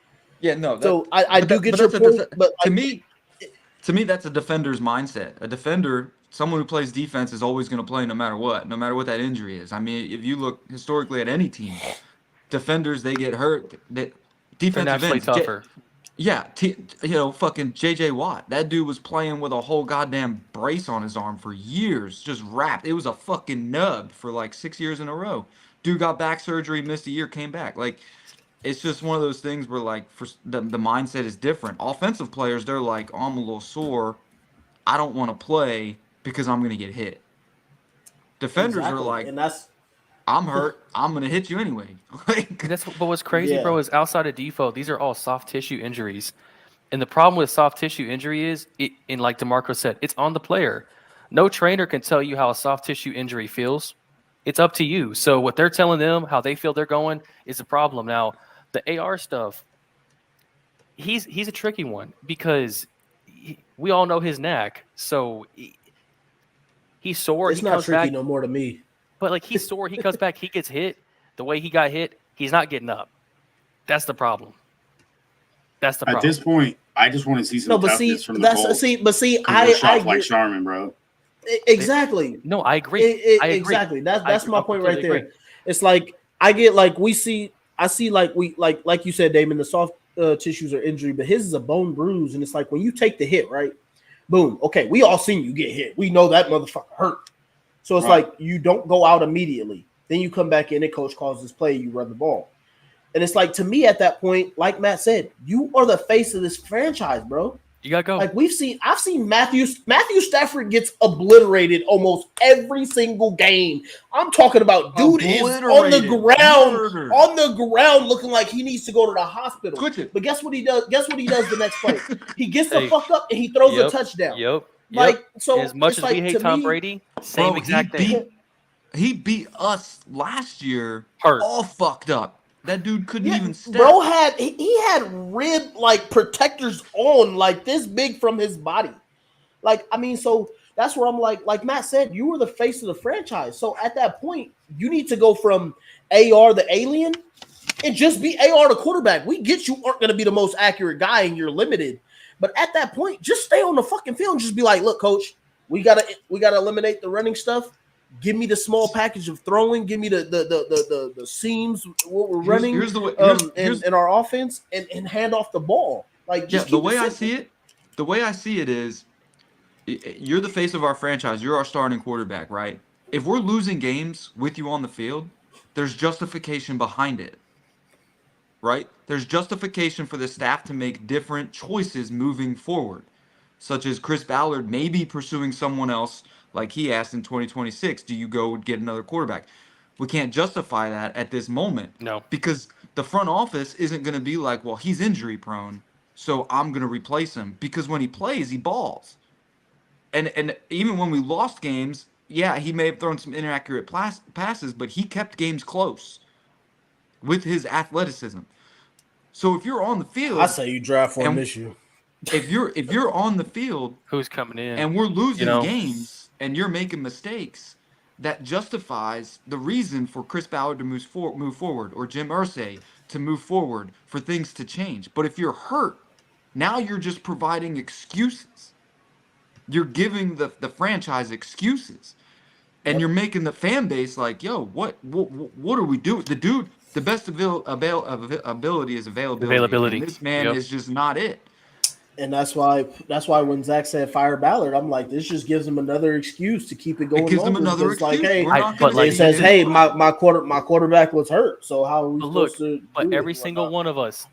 Yeah, no. So I do get your point, but to me, that's a defender's mindset. A defender, someone who plays defense, is always going to play no matter what that injury is. I mean, if you look historically at any team, defenders, they get hurt. Defensive ends, tougher. Fucking J.J. Watt. That dude was playing with a whole goddamn brace on his arm for years, just wrapped. It was a fucking nub for like 6 years in a row. Dude got back surgery, missed a year, came back. Like, it's just one of those things where, like, for the mindset is different. Offensive players, they're like, oh, I'm a little sore. I don't want to play because I'm going to get hit. Defenders are like, and I'm hurt. I'm going to hit you anyway. But what's crazy, bro, is outside of default, these are all soft tissue injuries. And the problem with soft tissue injury is, and like DeMarco said, it's on the player. No trainer can tell you how a soft tissue injury feels. It's up to you. So what they're telling them, how they feel they're going, is a problem. Now, the AR stuff, he's a tricky one, because we all know his knack. So he's sore. It's not tricky no more to me. But like, he's sore. He comes back. He gets hit. The way he got hit, he's not getting up. That's the problem. At this point, I just want to see some toughness from the Colts. I like Charmin, bro. Exactly. No, I agree. I agree. Exactly. That's my point right there. Agree. It's like I get like I see like we like you said, Damon, the soft tissues are injury, but his is a bone bruise, and it's like when you take the hit, right? Boom. Okay, we all seen you get hit. We know that motherfucker hurt. So it's like you don't go out immediately. Then you come back in, and coach calls this play, you run the ball. And it's like, to me at that point, like Matt said, you are the face of this franchise, bro. You gotta go. Like I've seen Matthew Stafford gets obliterated almost every single game. I'm talking about dude is on the ground looking like he needs to go to the hospital. But guess what he does? Guess what he does the next play? He gets the fuck up and he throws a touchdown. Like, so as much as we hate Tom Brady, same exact thing. He beat us last year all fucked up. That dude couldn't even step. Bro he had rib like protectors on like this big from his body. Like, I mean, so that's where I'm like Matt said, you were the face of the franchise. So at that point, you need to go from AR the alien and just be AR the quarterback. We get you aren't going to be the most accurate guy and you're limited. But at that point, just stay on the fucking field and just be like, look, coach, we gotta eliminate the running stuff. Give me the small package of throwing. Give me the seams what we're running in our offense and hand off the ball. Like, just the way I see it is, you're the face of our franchise. You're our starting quarterback, right? If we're losing games with you on the field, there's justification behind it, right? There's justification for the staff to make different choices moving forward, such as Chris Ballard maybe pursuing someone else. Like he asked in 2026, do you go get another quarterback? We can't justify that at this moment. No. Because the front office isn't going to be like, well, he's injury prone, so I'm going to replace him. Because when he plays, he balls. And even when we lost games, yeah, he may have thrown some inaccurate passes, but he kept games close with his athleticism. So if you're on the field, I say you draft for him this year. If you're on the field, who's coming in, and we're losing games, and you're making mistakes, that justifies the reason for Chris Ballard to move forward, or Jim Irsay to move forward, for things to change. But if you're hurt, now you're just providing excuses. You're giving the franchise excuses, and you're making the fan base like, yo, what are we doing? The best ability is availability. And this man is just not it. And that's why when Zach said fire Ballard, I'm like, this just gives him another excuse to keep it going. It gives him another excuse. Like, hey, it says, hey, my quarterback was hurt. So how are we supposed to? But every single one of us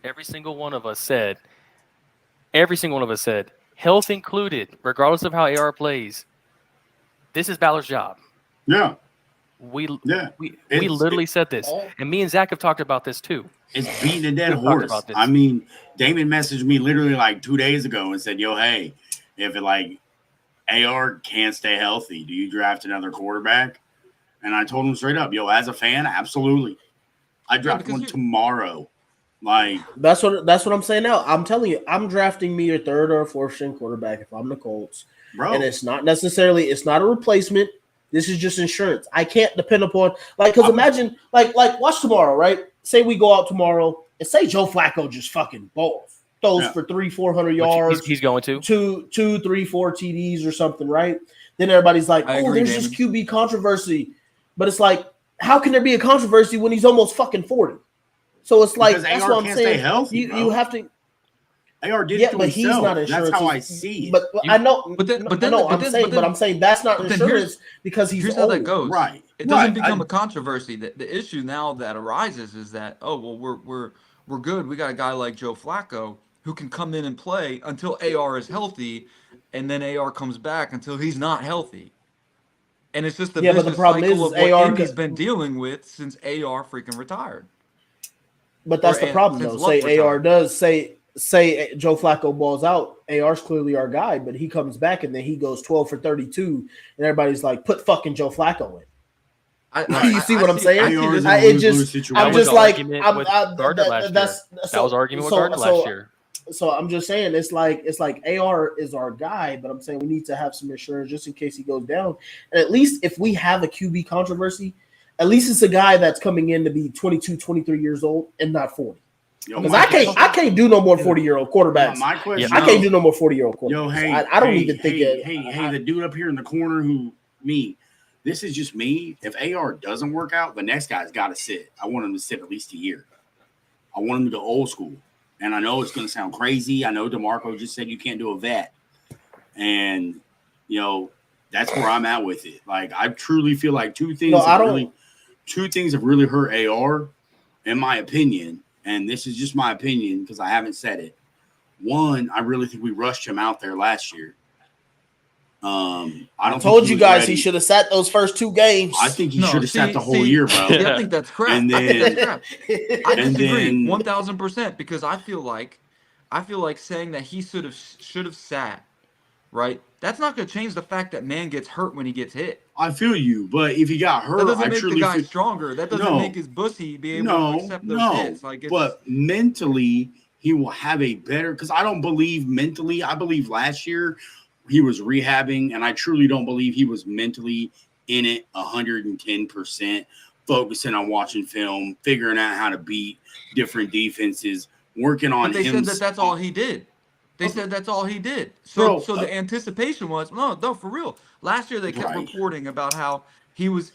said, health included, regardless of how AR plays, this is Ballard's job. Yeah. We literally said this, and me and Zach have talked about this too. It's beating a dead horse. I mean, Damon messaged me literally like 2 days ago and said, yo, hey, if it like AR can't stay healthy, do you draft another quarterback? And I told him straight up, yo, as a fan, absolutely. I draft one tomorrow. Like, that's what I'm saying now. I'm telling you, I'm drafting me a third or fourth string quarterback if I'm the Colts. Bro. And it's not a replacement. This is just insurance. I can't depend upon, like, because imagine, like watch tomorrow, right? Say we go out tomorrow and say Joe Flacco just fucking balls, throws for 300-400 yards. He's going to 2, 3, 4 TDs or something, right? Then everybody's like, there's this QB controversy, but it's like, how can there be a controversy when he's almost fucking 40? So it's like, that's what I'm saying. Healthy, you have to. AR did it to but himself. he's not insurance. That's how I see it. But I know. I'm saying that's not insurance because he's here's old. How that goes. Right. It doesn't become a controversy. The issue now that arises is that, we're good. We got a guy like Joe Flacco who can come in and play until AR is healthy, and then AR comes back until he's not healthy. And it's just the vicious cycle of what Indy's been dealing with since AR freaking retired. But that's the problem, though. Say AR does say Joe Flacco balls out. AR's clearly our guy, but he comes back and then he goes 12 for 32, and everybody's like, put fucking Joe Flacco in. You see what I'm saying? I'm just like, that was argument with Gardner last year. So I'm just saying, it's like AR is our guy, but I'm saying we need to have some insurance just in case he goes down. And at least if we have a QB controversy, at least it's a guy that's coming in to be 22, 23 years old and not 40. Because I can't do no more 40-year-old quarterbacks. My question. I can't do no more 40-year-old quarterbacks. Yo, hey, I don't even think it. Hey, the dude up here in the corner this is just me. If AR doesn't work out, the next guy's got to sit. I want him to sit at least a year. I want him to go old school. And I know it's going to sound crazy. I know DeMarco just said you can't do a vet. And, that's where I'm at with it. Like, I truly feel like two things have really hurt AR, in my opinion. And this is just my opinion because I haven't said it. One, I really think we rushed him out there last year. I told you guys he should have sat those first 2 games. I think he should have sat the whole year, bro. Yeah, I think that's crap. And then, I disagree 1,000% because I feel like saying that he should have sat, right? That's not going to change the fact that man gets hurt when he gets hit. I feel you, but if he got hurt, that doesn't make the guy stronger. That doesn't make his pussy be able to accept those hits. But mentally, he will have a better. Because I don't believe mentally. I believe last year he was rehabbing, and I truly don't believe he was mentally in it 110%, focusing on watching film, figuring out how to beat different defenses, working on. But they said that's all he did. They said that's all he did. So the anticipation was no, for real. Last year they kept reporting about how he was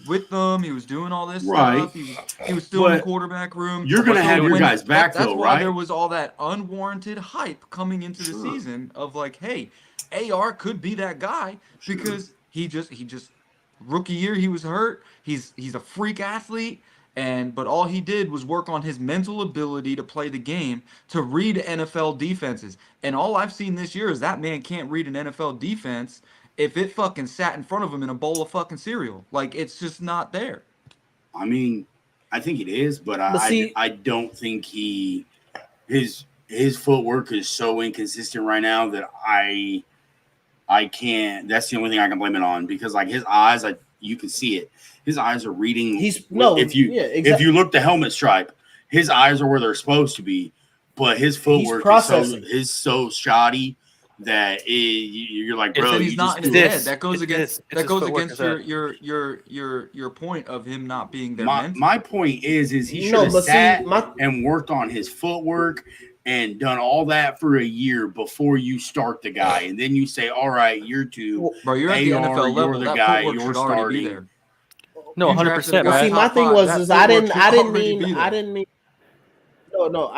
with them, he was doing all this stuff, he was still in the quarterback room. You're gonna have your guys back that's though, why right? there was all that unwarranted hype coming into the season of like, hey, AR could be that guy because he just rookie year he was hurt. He's a freak athlete. But all he did was work on his mental ability to play the game, to read NFL defenses. And all I've seen this year is that man can't read an NFL defense if it fucking sat in front of him in a bowl of fucking cereal. Like, it's just not there. I mean, I think it is, but I don't think his footwork is so inconsistent right now that I can't. That's the only thing I can blame it on because like his eyes, you can see it. His eyes are reading. If you look the helmet stripe, his eyes are where they're supposed to be, but his footwork is so shoddy that you're like, bro, he's not in his head. That goes against your point of him not being there. My point is he should have sat and worked on his footwork and done all that for a year before you start the guy, and then you say, all right, year 2, bro, you're at the NFL level. You're the that guy. You're starting. No, 100%. See, my thing was I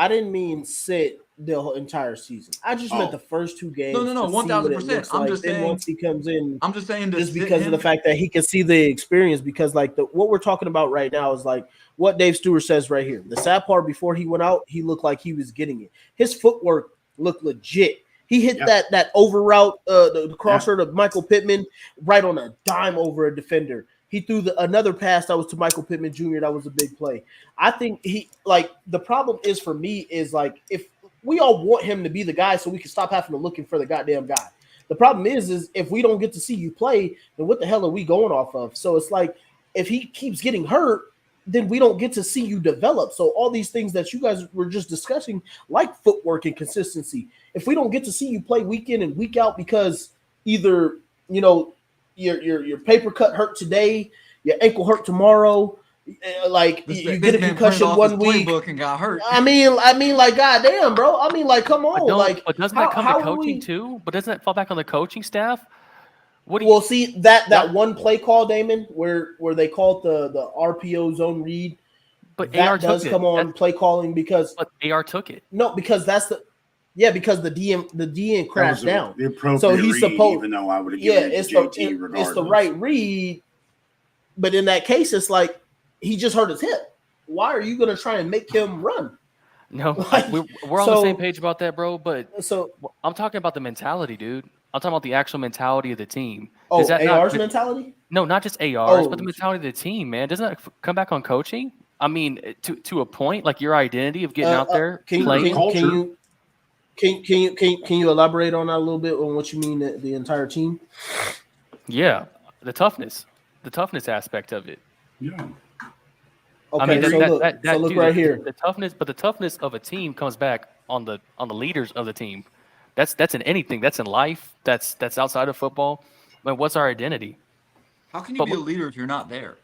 didn't mean sit the whole entire season. I just meant the first 2 games. No, 1,000%. I'm just saying once he comes in. I'm just saying just because of the fact that he can see the experience. Because like what we're talking about right now is like what Dave Stewart says right here. The sad part before he went out, he looked like he was getting it. His footwork looked legit. He hit that over route, the crosser to Michael Pittman right on a dime over a defender. He threw another pass that was to Michael Pittman Jr. That was a big play. I think the problem is for me is like if we all want him to be the guy so we can stop having to looking for the goddamn guy. The problem is if we don't get to see you play, then what the hell are we going off of? So it's like if he keeps getting hurt, then we don't get to see you develop. So all these things that you guys were just discussing, like footwork and consistency, if we don't get to see you play week in and week out because either your paper cut hurt today, your ankle hurt tomorrow, like you get a concussion 1 week and got hurt. I mean, like goddamn, bro. I mean, like come on, but doesn't that come to coaching too? But doesn't that fall back on the coaching staff? See that one play call, Damon, where they called the RPO zone read. But that AR does come on play calling because AR took it. No, because because the DN crashed down. The appropriate so he's supposed, even though I would have given it to JT regardless. It's the right read, but in that case, it's like he just hurt his hip. Why are you going to try and make him run? No, we're on the same page about that, bro. But I'm talking about the mentality, dude. I'm talking about the actual mentality of the team. Is that AR's mentality? No, not just AR's, but the mentality of the team, man. Doesn't that come back on coaching? I mean, to a point, like your identity of getting out there, playing. Can you elaborate on that a little bit on what you mean the entire team? Yeah, the toughness aspect of it. Yeah. Okay, I mean, look dude, right here. The toughness of a team comes back on the leaders of the team. That's in anything. That's in life. That's outside of football. I mean, what's our identity? How can you be a leader if you're not there?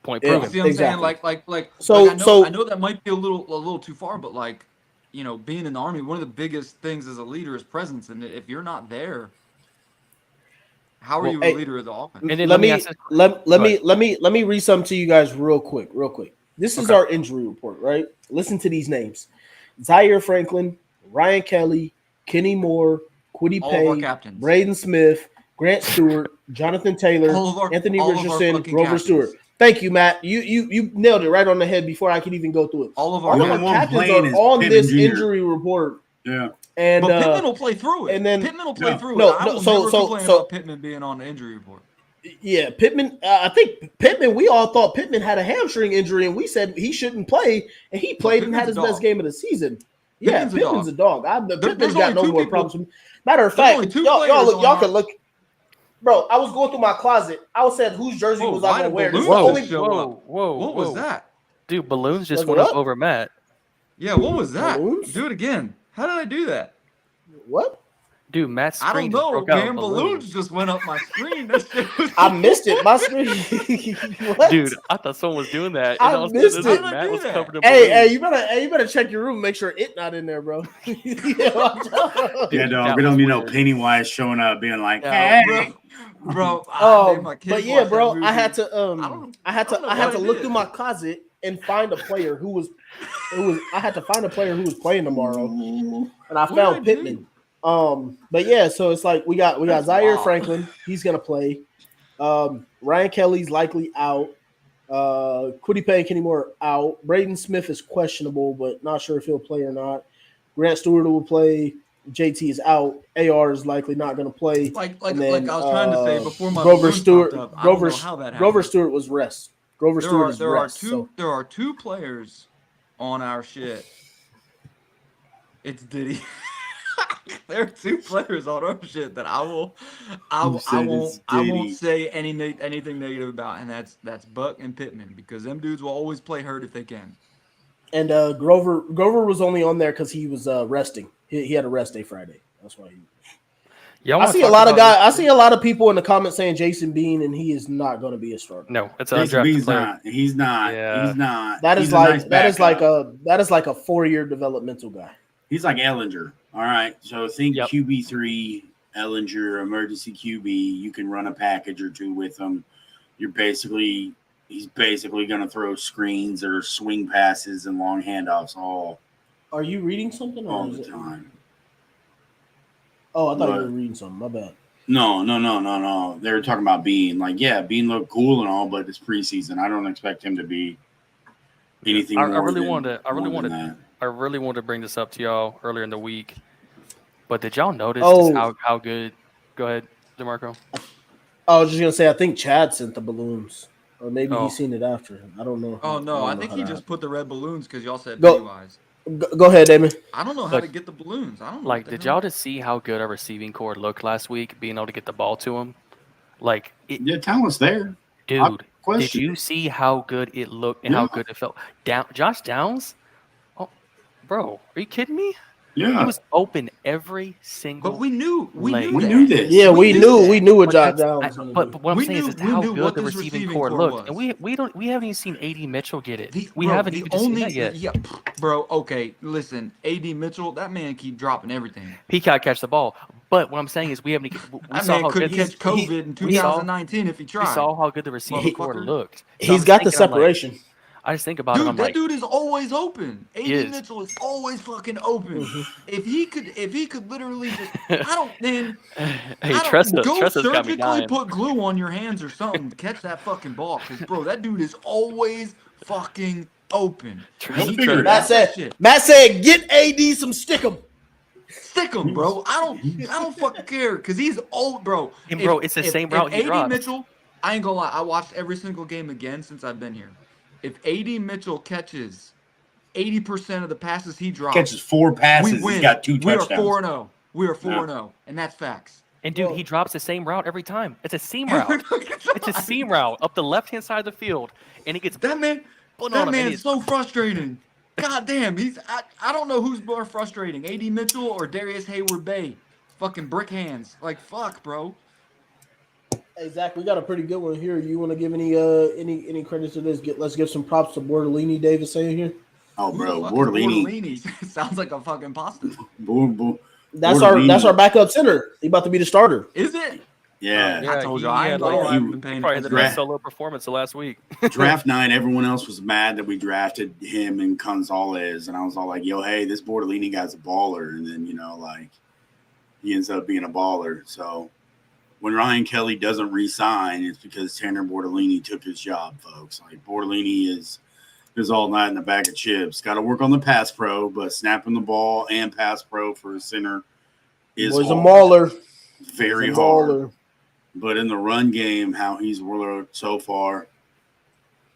Point Yeah. proven. See what I'm Exactly. saying? Like. So- I know that might be a little too far, but like, being in the Army, one of the biggest things as a leader is presence, and if you're not there, how are you a hey, leader of the offense? And then let me ask this- let Go ahead. me read something to you guys real quick. This is Okay. our injury report, right? Listen to these names: Zaire Franklin, Ryan Kelly, Kenny Moore, Kwity All of our Paye, captains. Braden Smith, Grant Stewart, Jonathan Taylor, Anthony all of our Richardson, fucking Grover captains. Stewart. Thank you, Matt. You nailed it right on the head before I could even go through it. All of All our of our one captains playing are is on Pittman this Jr. injury report, Yeah. and But Pittman will play through it. and then- Pittman will play Yeah. through No, it. I no, will so- never so- complain so- about Pittman being on the injury report. yeah, Pittman. I think Pittman. We all thought Pittman had a hamstring injury, and we said he shouldn't play, and he played and had Pittman's his a best dog. game of the season. Yeah, Pittman's a Pittman's a dog. Pittman's there's got only no two more people- problems. with me. Matter of there's fact, only two y'all players look, on y'all our- can look. Bro, I was going through my closet. I was saying whose jersey Whoa, was why I going did to wear. This is balloons the just only. show up? Whoa. What was that? Dude, balloons just Was it went up what? over Matt. Yeah, what was that? Balloons? Do it again. How did I do that? What? Dude, Matt's I screen don't just know, broke out in man. Balloons just went up my screen. That shit was I missed it. My screen. What? Dude, I thought someone was doing that. I And all of a missed sudden, it. How did I Matt do was that? covered in Hey, balloons. you better check your room. Make sure it not in there, bro. Yeah, That dog. We don't was need no weird. Pennywise showing up being like, Yeah, hey. bro. I made my kids But yeah, watch that bro, movie. I had to I don't know I had what to I look did. through my closet and find a player who was I had to find a player who was playing tomorrow, and I What did found I do? Pittman. But yeah, so it's like we got That's Zaire wild. Franklin, he's gonna play. Ryan Kelly's likely out. Kwity Paye and Kenny Moore out. Braden Smith is questionable, but not sure if he'll play or not. Grant Stewart will play. JT is out. AR is likely not going to play. Like And then, I was trying to say before my Grover balloons Stewart. popped up, Grover, I don't know how that happened. Grover Stewart was rest. Grover Stewart is rest. There are two players on our shit. It's Diddy. There are two players on our shit that I won't say anything negative about, and that's Buck and Pittman, because them dudes will always play hurt if they can. And Grover was only on there because he was resting. He had a rest day Friday. That's why. I see a lot of guys. I see a lot of people in the comments saying Jason Bean, and he is not going to be a starter. No, it's an Jason undrafted Bean's player. not. He's not. Yeah. He's not. That is He's a like nice that is like backup. a 4-year developmental guy. He's like Ellinger. All right. So think Yep. QB3, Ellinger, emergency QB. You can run a package or two with him. He's basically going to throw screens or swing passes and long handoffs all Are you reading something? Or is the it? time. Oh, I thought What? you were reading something. My bad. No. They were talking about Bean. Like, yeah, Bean looked cool and all, but it's preseason. I don't expect him to be anything I more really than- wanted that. to bring this up to y'all earlier in the week, but did y'all notice Oh. just how good? Go ahead, DeMarco. I was just gonna say I think Chad sent the balloons, or maybe Oh. he's seen it after. I don't know. Oh no, don't I know think how he that just put the red balloons because y'all said Go. Pennywise. happened. Go ahead, Damon. I don't know how But- to get the balloons. I don't know. Like, what the did hell. y'all just see how good our receiving core looked last week, being able to get the ball to him? Like, Yeah, talent's there. dude, question did you see how good it looked and how Yeah. good it felt? Josh Downs? Oh, bro, are you kidding me? He Yeah. was open every single. But we knew Like- We knew this. Yeah, we knew what But Josh that's- Downs I- was gonna but do. what I'm We saying knew- is we how knew good what the this receiving receiving core core looked, was. and we haven't even seen AD Mitchell get it. We Bro, haven't the even seen only that yet. yeah, bro. Okay, listen, AD Mitchell, that man keep dropping everything. He can't catch the ball, but what I'm saying is we haven't. We That saw man how could good catch COVID in we saw- 2019 if he We tried. saw how good the receiving core Motherfucker. looked. So He's I'm got the thinking, I'm like- separation. I just think about it. Dude, I'm that like, dude is always open. AD is. Mitchell is always fucking open. Mm-hmm. If he could literally just, I don't, man. hey, Tressa's go got me surgically dying. put glue on your hands or something to catch that fucking ball, because bro, that dude is always fucking open. Tressa- He figured can it Matt catch that said, shit. Matt said, get AD some stickum. Stick him, bro. I don't fucking care, because he's old, bro. And bro, it's the same route he AD drops. Mitchell, I ain't gonna lie, I watched every single game again since I've been here. If AD Mitchell catches 80% of the passes he drops, Catches 4 passes. we win. He's got 2 We are touchdowns. 4-0. We are 4-0, and that's facts. And dude, Bro. he drops the same route every time. It's a seam route. It's a seam route up the left-hand side of the field, and he gets That man, put that on him. And man's he's, so frustrating. God damn, I don't know who's more frustrating, AD Mitchell or Darius Hayward Bay. Fucking brick hands. Like, fuck, bro. Hey Zach, we got a pretty good one here. You want to give any credit to this? Let's give some props to Bortolini. David saying here. Oh, Who bro, the fuck is Bortolini. Sounds like a fucking pasta. That's Bortolini. our backup center. He about to be the starter. Is it? Yeah. I told you, he I had ain't like gonna lie, I haven't been paying probably the attention. best solo performance of last week. Draft night, everyone else was mad that we drafted him and Gonzalez, and I was all like, "Yo, hey, this Bortolini guy's a baller." And then he ends up being a baller. So when Ryan Kelly doesn't re-sign, it's because Tanner Bortolini took his job, folks. Like Bortolini is all night in the bag of chips. Got to work on the pass pro, but snapping the ball and pass pro for a center is He's a hard. mauler. Very hard. But in the run game, how he's worked so far,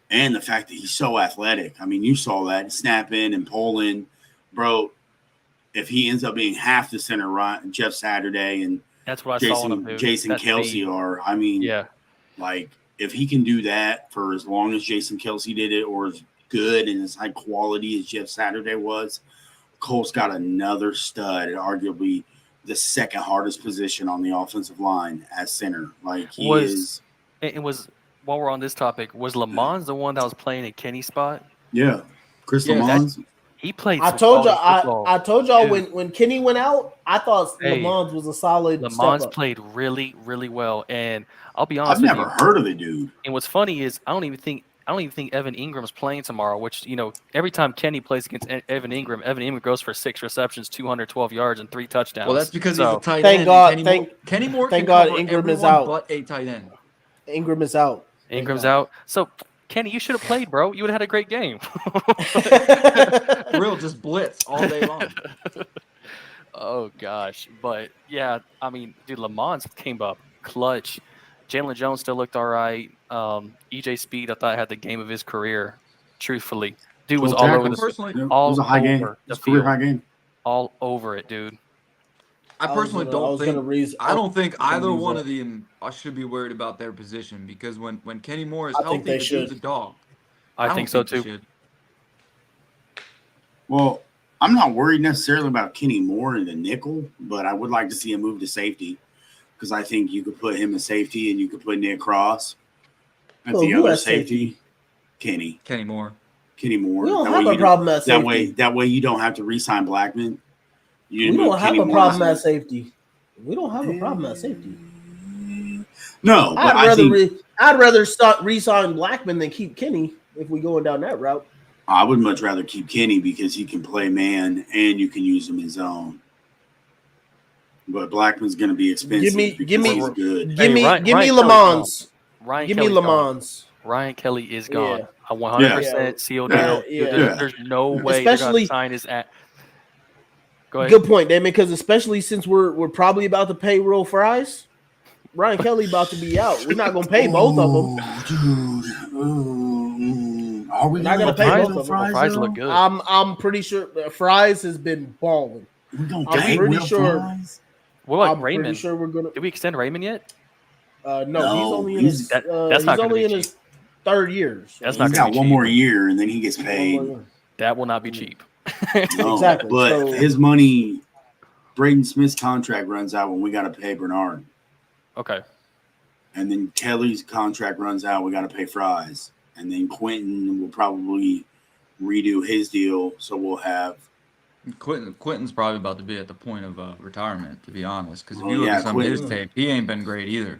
and the fact that he's so athletic. I mean, you saw that snapping and pulling, bro. If he ends up being half the center, right, Jeff Saturday and that's what I saw in him, dude. Jason Kelsey are. I mean, yeah, like if he can do that for as long as Jason Kelsey did it, or as good and as high quality as Jeff Saturday was, Colts got another stud, arguably the second hardest position on the offensive line as center. Like it was while we're on this topic, was Lamont the one that was playing at Kenny's spot? Yeah. Chris Lamont. He played. I told y'all when Kenny went out, I thought Lamont was a solid. Lamont played really, really well, and I'll be honest. I've never heard of the dude. And what's funny is I don't even think Evan Ingram's playing tomorrow, which, every time Kenny plays against Evan Ingram goes for 6 receptions, 212 yards, and 3 touchdowns. Well, that's because he's a tight end. Thank God. Kenny Moore thank can cover God Ingram is everyone out. but a tight end. Ingram is out. Ingram's out. So, Kenny, you should have played, bro. You would have had a great game. Real just blitz all day long. Oh, gosh. But, yeah, I mean, dude, Lamont came up clutch. Jalen Jones still looked all right. EJ Speed, I thought, had the game of his career, truthfully. Dude was all over it was a high game. It was a career high game. All over it, dude. I personally don't think either one of them should be worried about their position, because when Kenny Moore is healthy, the dude's a dog. I think so too. Well, I'm not worried necessarily about Kenny Moore in the nickel, but I would like to see him move to safety, because I think you could put him in safety and you could put Nick Cross at the other safety. Kenny Moore. We don't have a problem at safety. That way you don't have to re-sign Blackman. We don't have a problem at safety. We don't have a problem at safety. No, but I'd rather re-sign Blackman than keep Kenny if we're going down that route. I would much rather keep Kenny because he can play man and you can use him in zone. But Blackman's going to be expensive. Give me Lamont. Ryan Kelly is gone. A 100% sealed deal. There's no way they're going to sign his at. Go ahead. Good point, Damon, because especially since we're probably about to pay Will Fries, Ryan Kelly about to be out. We're not going to pay both of them. Dude. Are we not going to pay both of them? Fries look good. I'm pretty sure Fries has been balling. I'm pretty sure. Fries? What about Raymond? Pretty sure we're gonna. Did we extend Raymond yet? No, he's only in his. That's not only in his third year. So that's not. He's got one more year, and then he gets paid. That will not be cheap. No, exactly. But his money, Braden Smith's contract runs out when we got to pay Bernard. Okay. And then Kelly's contract runs out. We got to pay Fries. And then Quentin will probably redo his deal. So we'll have. Quentin's probably about to be at the point of retirement, to be honest. Because if you look at some of his tape, he ain't been great either.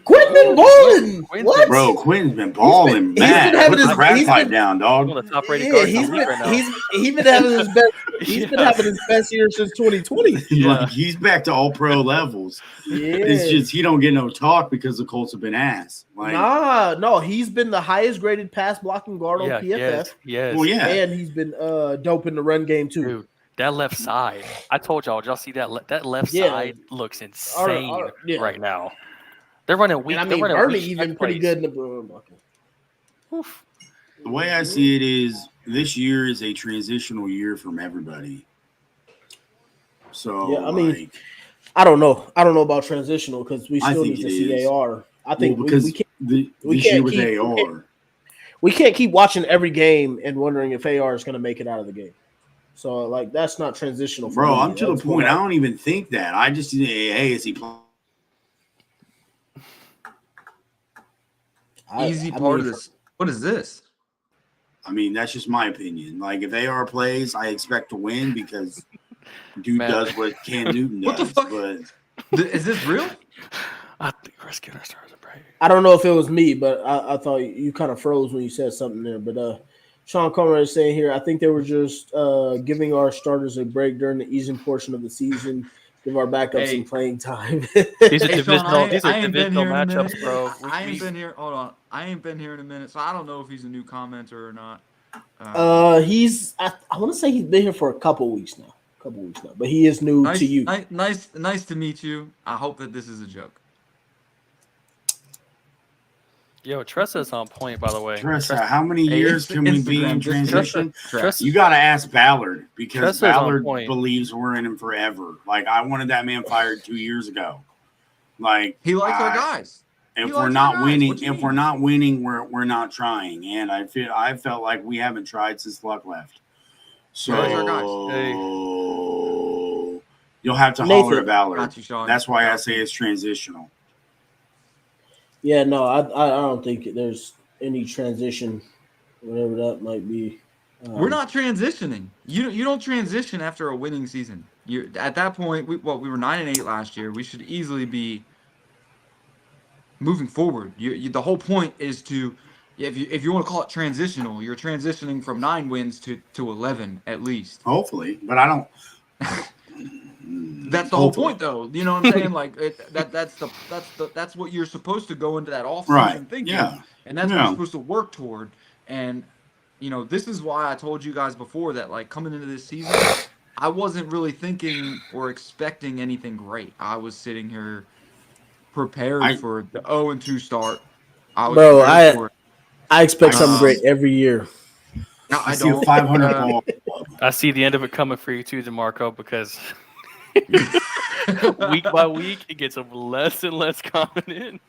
Quentin been balling. What? Bro, Quentin's been balling. Man, put the crack pipe down, dog. One of the top rated guards in the league right now. He's been having his best. He's been having his best year since 2020. Like, he's back to all pro levels. Yeah. It's just he don't get no talk because the Colts have been ass. Like, no, he's been the highest graded pass blocking guard on PFF. Yes. Well, yeah, and he's been dope in the run game too. Dude, that left side. I told y'all. Did y'all see that? That left side looks insane right now. They're running weak. And I mean, Burley even pretty good in the run blocking. The way I see it is, this year is a transitional year from everybody. So yeah, I mean, I don't know about transitional because we still need to see AR. I think we can't keep watching every game and wondering if AR is going to make it out of the game. So like that's not transitional. For bro, me. I'm to the point. I don't even think that. I just hey, is he playing? easy part of this. What is this? I mean, that's just my opinion. Like, if AR plays, I expect to win because dude does what Cam Newton does. What the fuck? But Is this real? I think we're scared our stars are bright. I don't know if it was me, but I thought you kind of froze when you said something there. But Sean Conrad is saying here, I think they were just giving our starters a break during the easing portion of the season. Give our backups some playing time. These are divisional matchups, bro. I ain't been here. Hold on. I ain't been here in a minute, so I don't know if he's a new commenter or not. He's. I want to say he's been here for a couple weeks now. But he is new to you. Nice to meet you. I hope that this is a joke. Yo, Tressa's on point, by the way. Tressa, how many years can we be in transition? Tressa. You got to ask Ballard because Tressa's Ballard believes we're in him forever. Like, I wanted that man fired 2 years ago. Like, he likes our guys. If we're not winning, we're not trying. And I felt like we haven't tried since Luck left. So you'll have to holler at Ballard. That's why I say it's transitional. Yeah, no, I don't think there's any transition, whatever that might be. We're not transitioning. You don't transition after a winning season. You at that point. We were 9-8 last year. We should easily be moving forward. The whole point is to, if you want to call it transitional, you're transitioning from 9 wins to 11 at least. Hopefully, but I don't. That's the whole point, though. You know what I'm saying? Like that's what you're supposed to go into that off-season thinking, and that's what you're supposed to work toward. And this is why I told you guys before that, like, coming into this season, I wasn't really thinking or expecting anything great. I was sitting here prepared for the 0-2 start. I expect something great every year. No, I see don't. A 500 ball. I see the end of it coming for you too, DeMarco, because week by week it gets less and less confident.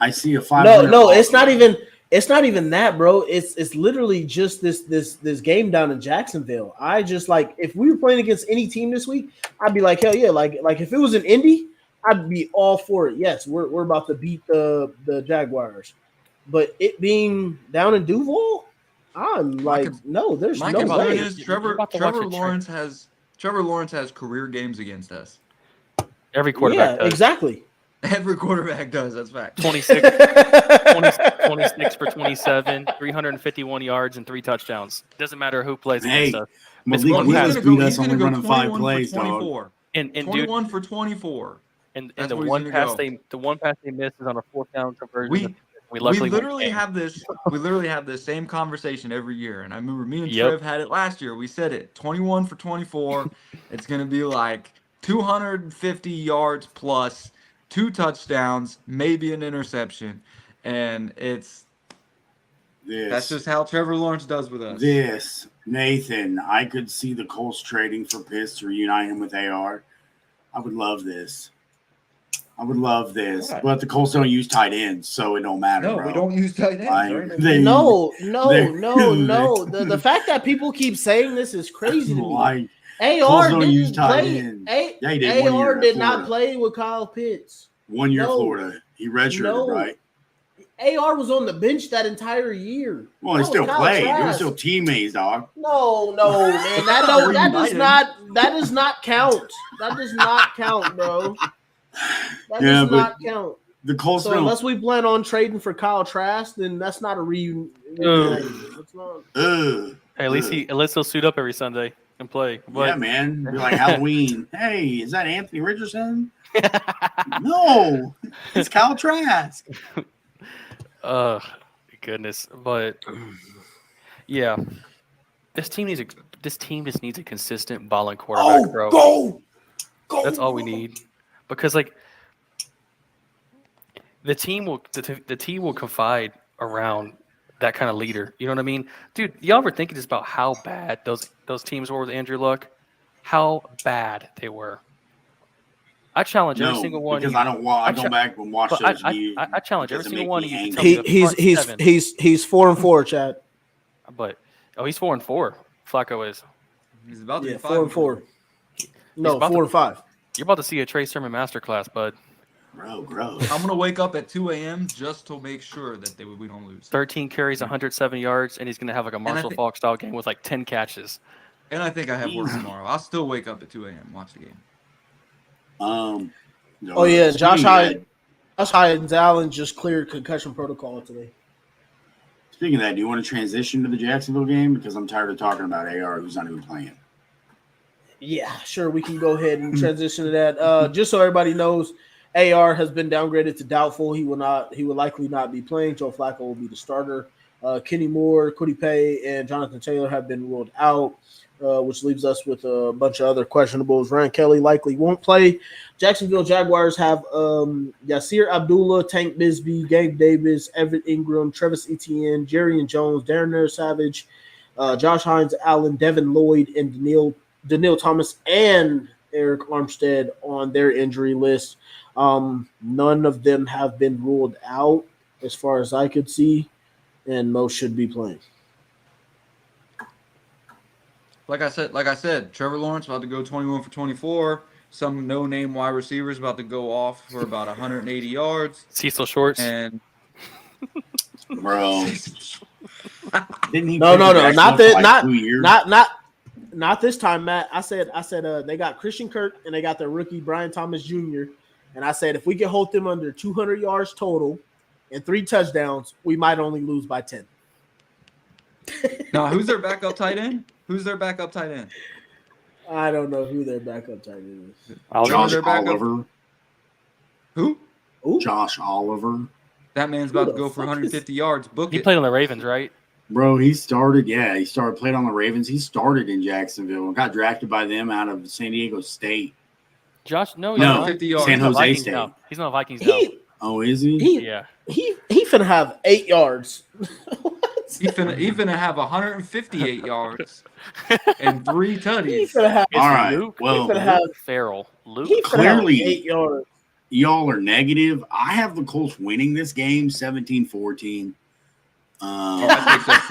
I see a 500. No, it's not even that, bro. It's literally just this game down in Jacksonville. I just, like, if we were playing against any team this week, I'd be like, hell yeah. Like if it was in Indy, I'd be all for it. Yes, we're about to beat the Jaguars. But it being down in Duval, I'm like, no, there's no way. Trevor Lawrence has career games against us. Every quarterback does. Exactly. Every quarterback does. That's fact. 26 for 27, 351 yards, and 3 touchdowns. Doesn't matter who plays against us. Malik Willis beat us only running 5 plays, dog. And 21 for 24. And the one pass they missed is on a 4th down conversion. We literally have this same conversation every year, and I remember me and Trev had it last year. We said it 21 for 24. It's gonna be like 250 yards plus, 2 touchdowns, maybe an interception, and that's just how Trevor Lawrence does with us. Nathan, I could see the Colts trading for Pitts to reunite him with AR. I would love this. Right. But the Colts don't use tight ends, so it don't matter. No, bro. we don't use tight ends. No. The fact that people keep saying this is crazy to me. AR didn't play. AR did not play with Kyle Pitts. 1 year Florida. He redshirted, right? AR was on the bench that entire year. Well, he still played. They were still teammates, dog. No, man. That does not count. That does not count, bro. That does not count. The Colts. So unless we plan on trading for Kyle Trask, then that's not a reunion. Hey, at least he'll suit up every Sunday and play. But... Yeah, man. Be like Halloween. Hey, is that Anthony Richardson? No, it's Kyle Trask. Goodness. But yeah, this team just needs a consistent balling quarterback, bro. Go. That's all we need. Because, like, the team will confide around that kind of leader. You know what I mean? Dude, y'all ever thinking just about how bad those teams were with Andrew Luck? How bad they were. I challenge every single one. Because I go back and watch those games. I challenge every single one of you. He's 4-4, Chad. But he's 4-4. Flacco is. He's about to be 4-4. No, 4-5. You're about to see a Trey Sermon masterclass, bud. Bro, gross. I'm going to wake up at 2 a.m. just to make sure that we don't lose. 13 carries, 107 yards, and he's going to have like a Marshall Faulk style game with like 10 catches. And I think I have work tomorrow. I'll still wake up at 2 a.m. watch the game. Josh Hynes Allen just cleared concussion protocol today. Speaking of that, do you want to transition to the Jacksonville game? Because I'm tired of talking about AR, who's not even playing. Yeah, sure. We can go ahead and transition to that. Just so everybody knows, AR has been downgraded to doubtful. He will likely not be playing. Joe Flacco will be the starter. Kenny Moore, Kwity Paye, and Jonathan Taylor have been ruled out, which leaves us with a bunch of other questionables. Ryan Kelly likely won't play. Jacksonville Jaguars have Yasir Abdullah, Tank Bisbee, Gabe Davis, Evan Ingram, Travis Etienne, Jerry and Jones, Darren Savage, Josh Hynes Allen, Devin Lloyd, and Daniil Thomas and Eric Armstead on their injury list. None of them have been ruled out as far as I could see, and most should be playing. Like I said, Trevor Lawrence about to go 21 for 24. Some no-name wide receivers about to go off for about 180 yards. Cecil Shorts. And bro, didn't he? No, not this time, Matt. I said they got Christian Kirk and they got their rookie Brian Thomas Jr. And I said if we can hold them under 200 yards total and 3 touchdowns, we might only lose by 10. Now, who's their backup tight end? I don't know who their backup tight end is. Josh Oliver. Who? Ooh. Josh Oliver. That man's about to go for 150 yards. He played on the Ravens, right? Bro, played on the Ravens. He started in Jacksonville and got drafted by them out of San Diego State. Josh, no, 50 yards. San Jose State. Now. He's not Vikings now. Oh, is he? He finna have 8 yards. He finna have 158 yards and 3 tutties. All right. Luke, well, Farrell. Luke. Clearly, 8 yards. Y'all are negative. I have the Colts winning this game 17-14. I think that's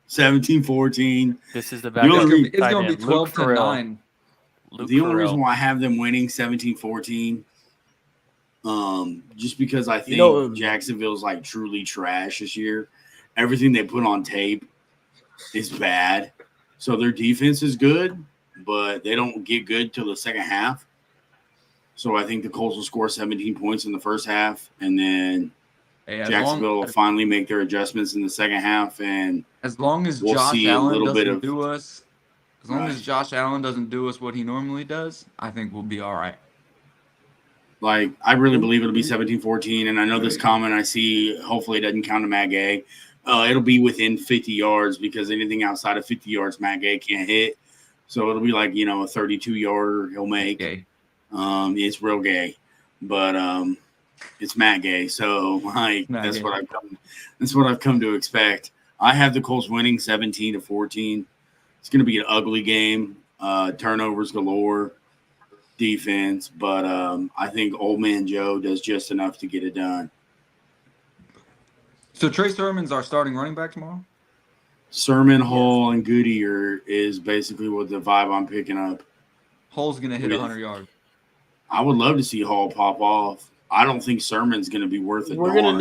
17-14. This is the backup. It's going to be 12-9. The only reason why I have them winning 17-14, just because I think Jacksonville's like truly trash this year. Everything they put on tape is bad. So their defense is good, but they don't get good till the second half. So I think the Colts will score 17 points in the first half, and then Jacksonville will finally make their adjustments in the second half. And as long as Josh Allen doesn't do us what he normally does, I think we'll be all right. Like, I really believe it'll be 17-14, and I know this comment I see, hopefully it doesn't count to Matt Gay. It'll be within 50 yards because anything outside of 50 yards, Matt Gay can't hit. So it'll be like, a 32-yarder he'll make. Gay. It's real gay, but it's Matt Gay. So that's what I've come to expect. I have the Colts winning 17-14. It's going to be an ugly game. Turnovers galore, defense, but I think Old Man Joe does just enough to get it done. So Trey Sermon's our starting running back tomorrow? Sermon, Hall, and Goodyear is basically what the vibe I'm picking up. Hall's going to hit 100 yards. I would love to see Hall pop off. I don't think Sermon's going to be worth it. We're gonna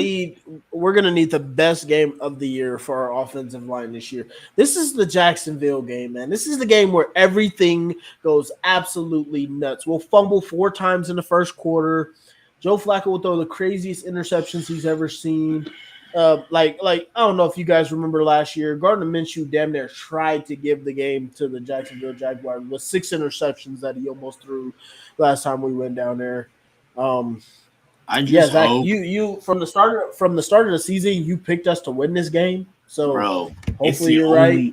need the best game of the year for our offensive line this year. This is the Jacksonville game, man. This is the game where everything goes absolutely nuts. We'll fumble 4 times in the first quarter. Joe Flacco will throw the craziest interceptions he's ever seen. Like I don't know if you guys remember last year, Gardner Minshew damn near tried to give the game to the Jacksonville Jaguars with 6 interceptions that he almost threw last time we went down there. Zach, hope you from the start of the season, you picked us to win this game. So bro, hopefully you're right.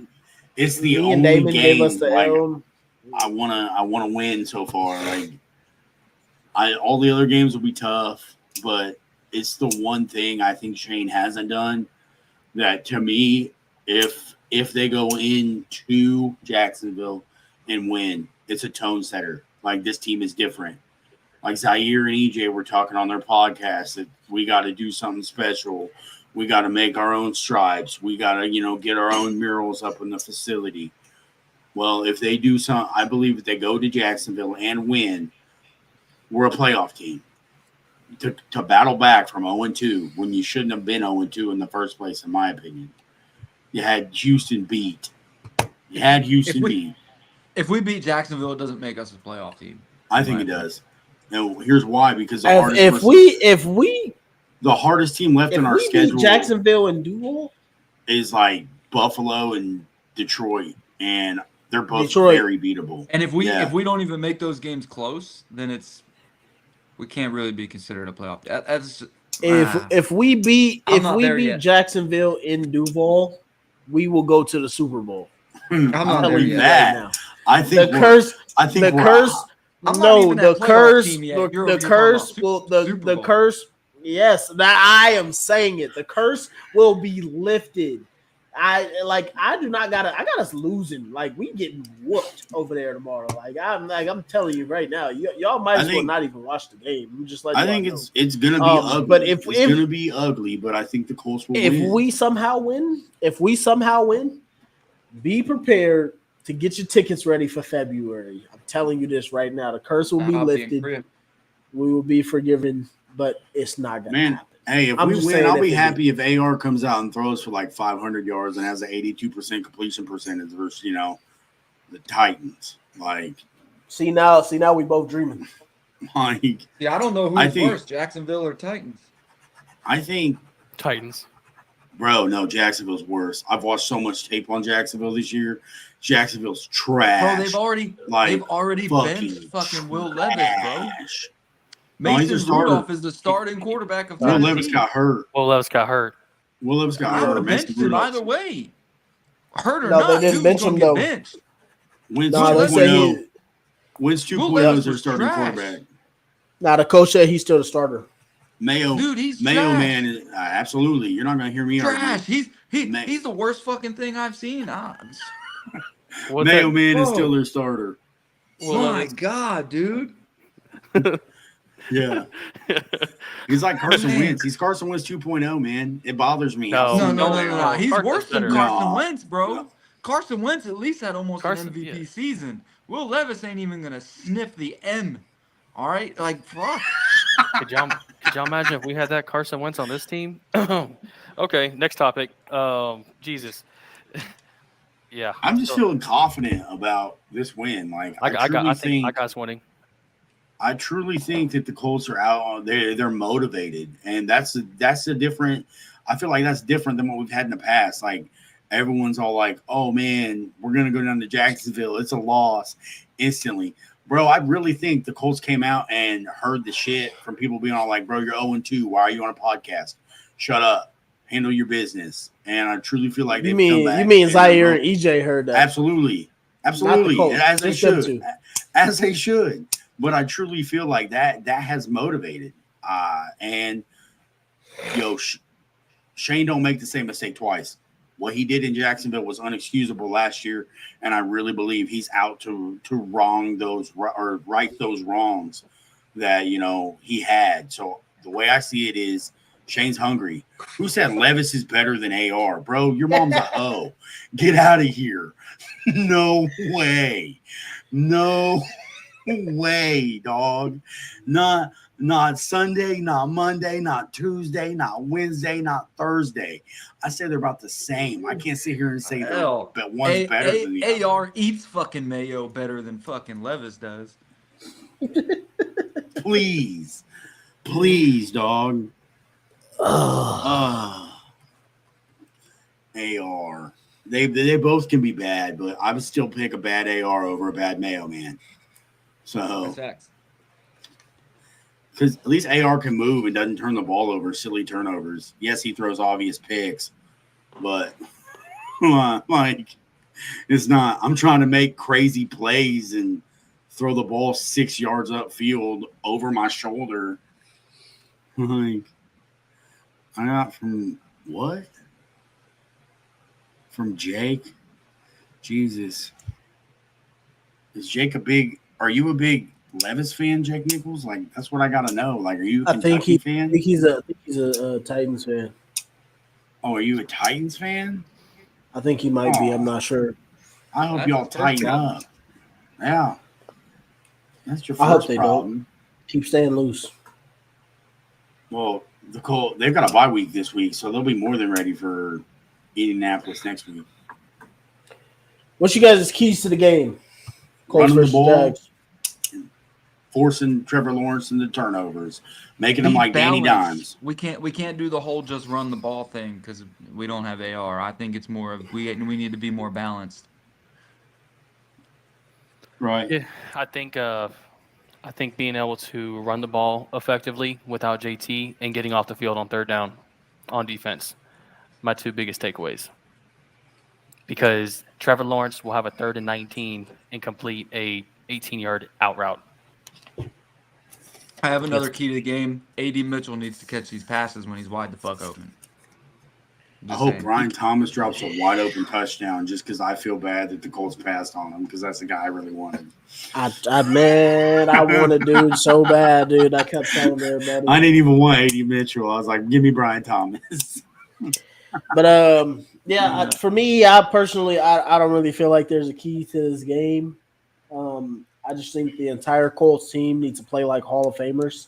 It's the only and Damon game gave us the L. I wanna win so far. All the other games will be tough, but it's the one thing I think Shane hasn't done that, to me, if they go into Jacksonville and win, it's a tone setter. Like, this team is different. Like Zaire and EJ were talking on their podcast that we got to do something special. We got to make our own stripes. We got to, get our own murals up in the facility. Well, if they do I believe if they go to Jacksonville and win, we're a playoff team. to battle back from 0-2 when you shouldn't have been 0-2 in the first place, in my opinion. You had Houston beat. If we beat Jacksonville, it doesn't make us a playoff team. I think it does. Now, here's why: because the hardest team left in our schedule, beat Jacksonville and Duval, is like Buffalo and Detroit, and they're both very beatable. And if we don't even make those games close, then we can't really be considered a playoff. If we beat Jacksonville in Duval, we will go to the Super Bowl. I'm not there yet. Right now. I think the curse. Yes, I am saying it. The curse will be lifted. I got us losing. Like, we getting whooped over there tomorrow. I'm telling you right now, y'all might as well not even watch the game. I'm just like, I think it's gonna be ugly. But it's gonna be ugly. But I think the Colts will win. If we somehow win, be prepared to get your tickets ready for February. I'm telling you this right now. The curse will be lifted. We will be forgiven, but it's not gonna happen. Hey, if we win, I'll be happy if AR comes out and throws for like 500 yards and has an 82% completion percentage versus, the Titans. Like, see now we both dreaming. Like, I don't know who's worse, Jacksonville or Titans. I think Titans. Bro, no, Jacksonville's worse. I've watched so much tape on Jacksonville this year. Jacksonville's trash. Bro, they've already benched fucking Will Levis, bro. Mason Rudolph is the starting quarterback of Will Levis got hurt. Will Levis got hurt. I would have benched him either way. Hurt or not, they didn't bench him though. Benched. Wins 2.0 is their starting quarterback. Now the coach said he's still the starter. Mayo, dude, he's Mayo trash. Man is absolutely. You're not gonna hear me trash. He's the worst fucking thing I've seen. Mayo Man is still their starter. My God, dude. Yeah. He's like Carson Wentz. He's Carson Wentz 2.0, man. It bothers me. No. He's worse than Carson Wentz, bro. No. Carson Wentz at least had almost an MVP season. Will Levis ain't even going to sniff the M. All right? Like, fuck. Could y'all imagine if we had that Carson Wentz on this team? Okay, next topic. Jesus. Yeah. I'm just feeling confident about this win. Like, I think I got us winning. I truly think that the Colts are out. They're motivated, and that's a different. I feel like that's different than what we've had in the past. Like, everyone's all like, "Oh man, we're gonna go down to Jacksonville. It's a loss instantly." Bro, I really think the Colts came out and heard the shit from people being all like, "Bro, you're 0-2. Why are you on a podcast? Shut up. Handle your business." And I truly feel like you mean Zaire and EJ heard that? Absolutely, as they should. But I truly feel like that has motivated. And Shane don't make the same mistake twice. What he did in Jacksonville was unexcusable last year, and I really believe he's out to right those wrongs that he had. So the way I see it is Shane's hungry. Who said Levis is better than AR? Bro, your mom's a hoe. Get out of here. No way. No way, dog. Not Sunday, not Monday, not Tuesday, not Wednesday, not Thursday. I say they're about the same. I can't sit here and say that one's better than the other. AR eats fucking mayo better than fucking Levis does. Please, dog. AR. They both can be bad, but I would still pick a bad AR over a bad Mayo Man. So, because at least AR can move and doesn't turn the ball over, silly turnovers. Yes, he throws obvious picks, but like, it's not. I'm trying to make crazy plays and throw the ball 6 yards upfield over my shoulder. Like, I got from what? From Jake? Jesus. Is Jake are you a big Levis fan, Jake Nichols? Like, that's what I gotta know. Like, are you a Kentucky fan? I think he's a Titans fan. Oh, are you a Titans fan? I think he might be. I'm not sure. I hope y'all tighten up. Yeah. That's your first problem. Keep staying loose. Well, they've got a bye week this week, so they'll be more than ready for Indianapolis next week. What's you guys' keys to the game? Colts Running the versus ball, Jags. forcing Trevor Lawrence into turnovers, making them like Danny Dimes. We can't do the whole just run the ball thing because we don't have AR. I think it's more of we need to be more balanced. Right. Yeah, I think being able to run the ball effectively without JT and getting off the field on third down on defense, my two biggest takeaways. Because Trevor Lawrence will have a 3rd and 19 and complete a 18-yard out route. I have another key to the game. A.D. Mitchell needs to catch these passes when he's wide the fuck open. I hope Brian Thomas drops a wide open touchdown just because I feel bad that the Colts passed on him because that's the guy I really wanted. I wanted dude so bad, dude. I kept telling everybody. I didn't even want A.D. Mitchell. I was like, give me Brian Thomas. But for me, I personally, I don't really feel like there's a key to this game. I just think the entire Colts team needs to play like Hall of Famers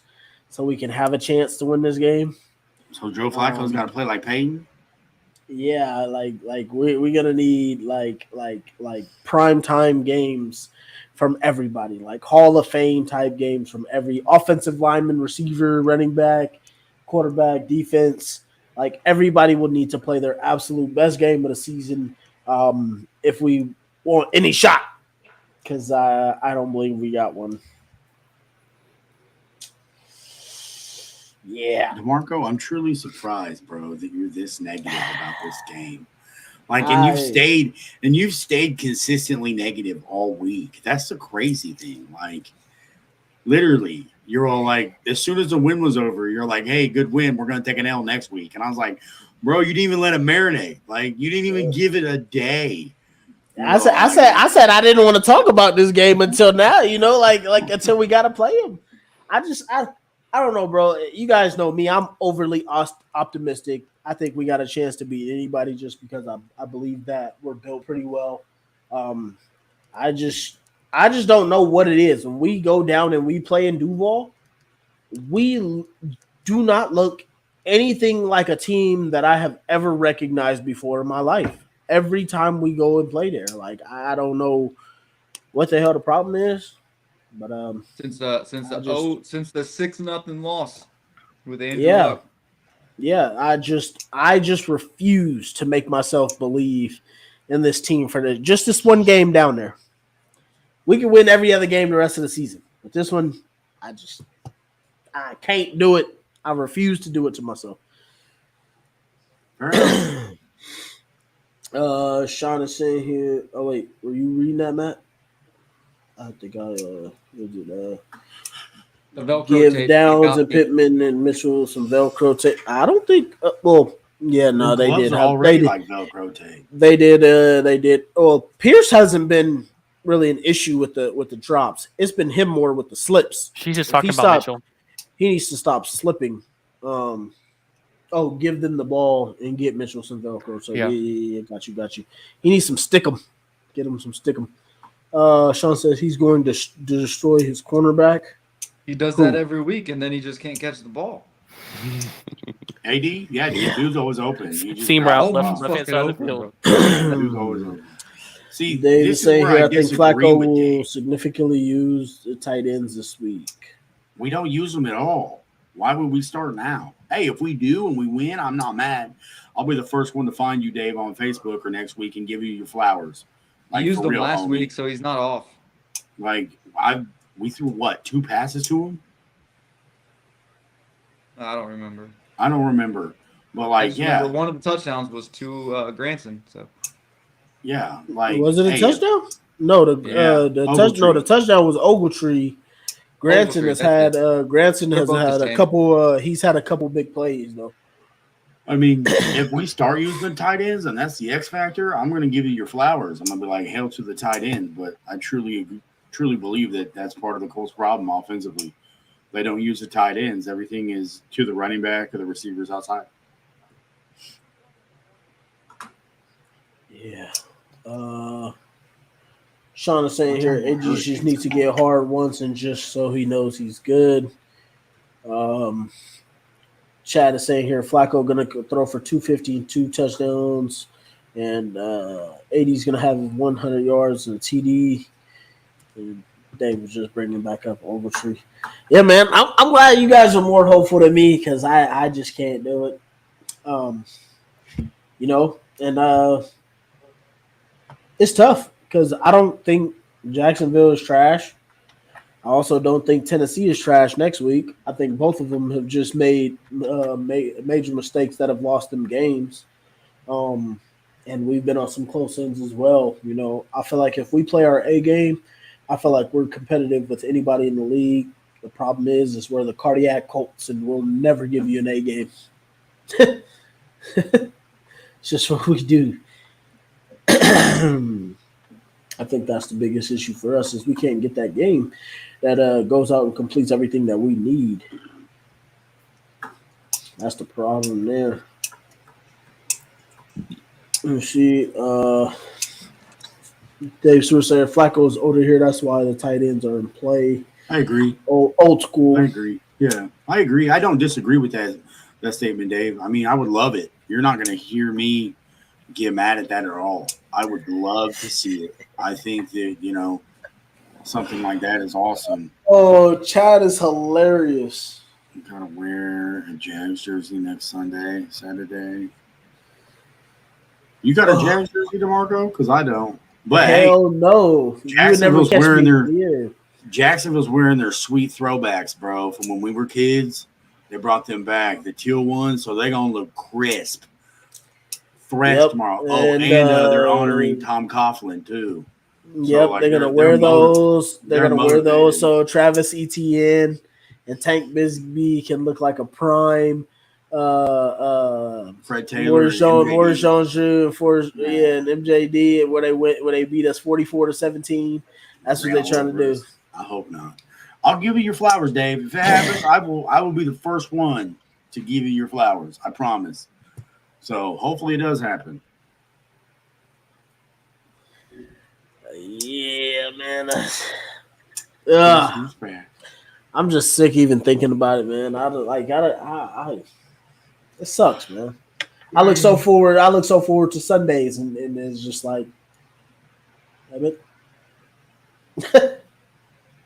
so we can have a chance to win this game. So Joe Flacco's got to play like Peyton? Yeah, like we're gonna need like prime time games from everybody, like Hall of Fame type games from every offensive lineman, receiver, running back, quarterback, defense. Like everybody would need to play their absolute best game of the season if we want any shot. Because I don't believe we got one. Yeah. DeMarco, I'm truly surprised, bro, that you're this negative about this game. Like, and you've stayed consistently negative all week. That's the crazy thing. Like, literally, you're all like, as soon as the win was over, you're like, hey, good win. We're going to take an L next week. And I was like, bro, you didn't even let it marinate. Like, you didn't even give it a day. I said I didn't want to talk about this game until now, like until we got to play him. I don't know, bro. You guys know me. I'm overly optimistic. I think we got a chance to beat anybody just because I believe that we're built pretty well. I just don't know what it is. When we go down and we play in Duval, we do not look anything like a team that I have ever recognized before in my life. Every time we go and play there, like I don't know what the hell the problem is, but since the 6-0 loss with Andrew Luck. Yeah, I just refuse to make myself believe in this team for this one game down there. We can win every other game the rest of the season, but this one, I can't do it. I refuse to do it to myself. Sean is saying here. Oh wait, were you reading that, Matt? I think I did. Give Downs and Pittman and Mitchell some Velcro tape. I don't think. They did. Like Velcro tape. They did. Well, Pierce hasn't been really an issue with the drops. It's been him more with the slips. She's just talking about Mitchell. He needs to stop slipping. Give them the ball and get Mitchell some Velcro. So yeah, got you. He needs some stickum. Get him some stickum. Sean says he's going to destroy his cornerback. He does that every week, and then he just can't catch the ball. AD, yeah, dude's always open. Seam route, left-hand side of the field. Dude's always open. See, they say here, I think Flacco will significantly use the tight ends this week. We don't use them at all. Why would we start now? Hey, if we do and we win, I'm not mad. I'll be the first one to find you, Dave, on Facebook or next week and give you your flowers. Like, used them last week, so he's not off. Like, we threw what, 2 passes to him? I don't remember. But like, yeah, one of the touchdowns was to Granson. So yeah, like, was it a touchdown? No, the touchdown was Ogletree. Granson has had a couple. He's had a couple big plays though. I mean, if we start using the tight ends and that's the X factor, I'm going to give you your flowers. I'm going to be like, hail to the tight end. But I truly believe that that's part of the Colts' problem offensively. They don't use the tight ends. Everything is to the running back or the receivers outside. Yeah. Sean is saying here, it just needs to get hard once and just so he knows he's good. Chad is saying here, Flacco going to throw for 250 and 2 touchdowns, and 80's going to have 100 yards and a TD. And Dave was just bringing back up Ogletree. Yeah, man, I'm glad you guys are more hopeful than me because I just can't do it. And it's tough because I don't think Jacksonville is trash. I also don't think Tennessee is trash next week. I think both of them have just made major mistakes that have lost them games. And we've been on some close ends as well. I feel like if we play our A game, I feel like we're competitive with anybody in the league. The problem is we're the cardiac Colts, and we'll never give you an A game. It's just what we do. I think that's the biggest issue for us is we can't get that game that goes out and completes everything that we need. That's the problem there. Let's see. Dave Stewart saying Flacco's older here. That's why the tight ends are in play. I agree. Old school. I agree. Yeah, I agree. I don't disagree with that statement, Dave. I mean, I would love it. You're not going to hear me get mad at that at all. I would love to see it. I think that, something like that is awesome. Oh, Chad is hilarious. You got to wear a Jags jersey next Saturday. You got a Jags jersey, DeMarco? Because I don't. But hell no. Jacksonville's wearing their sweet throwbacks, bro, from when we were kids. They brought them back, the teal ones, so they're going to look crisp. Fresh tomorrow. And they're honoring Tom Coughlin, too. Yep, so, they're going to wear those. They're going to wear those so Travis Etienne and Tank Bigsby can look like a prime Fred Taylor, Morris Jones-Drew, and MJD, where they beat us 44-17. That's what they're trying to do. I hope not. I'll give you your flowers, Dave. If it happens, I will be the first one to give you your flowers. I promise. So hopefully it does happen. Yeah, man. I'm just sick even thinking about it, man. It sucks, man. I look so forward to Sundays, and it's just like, damn it.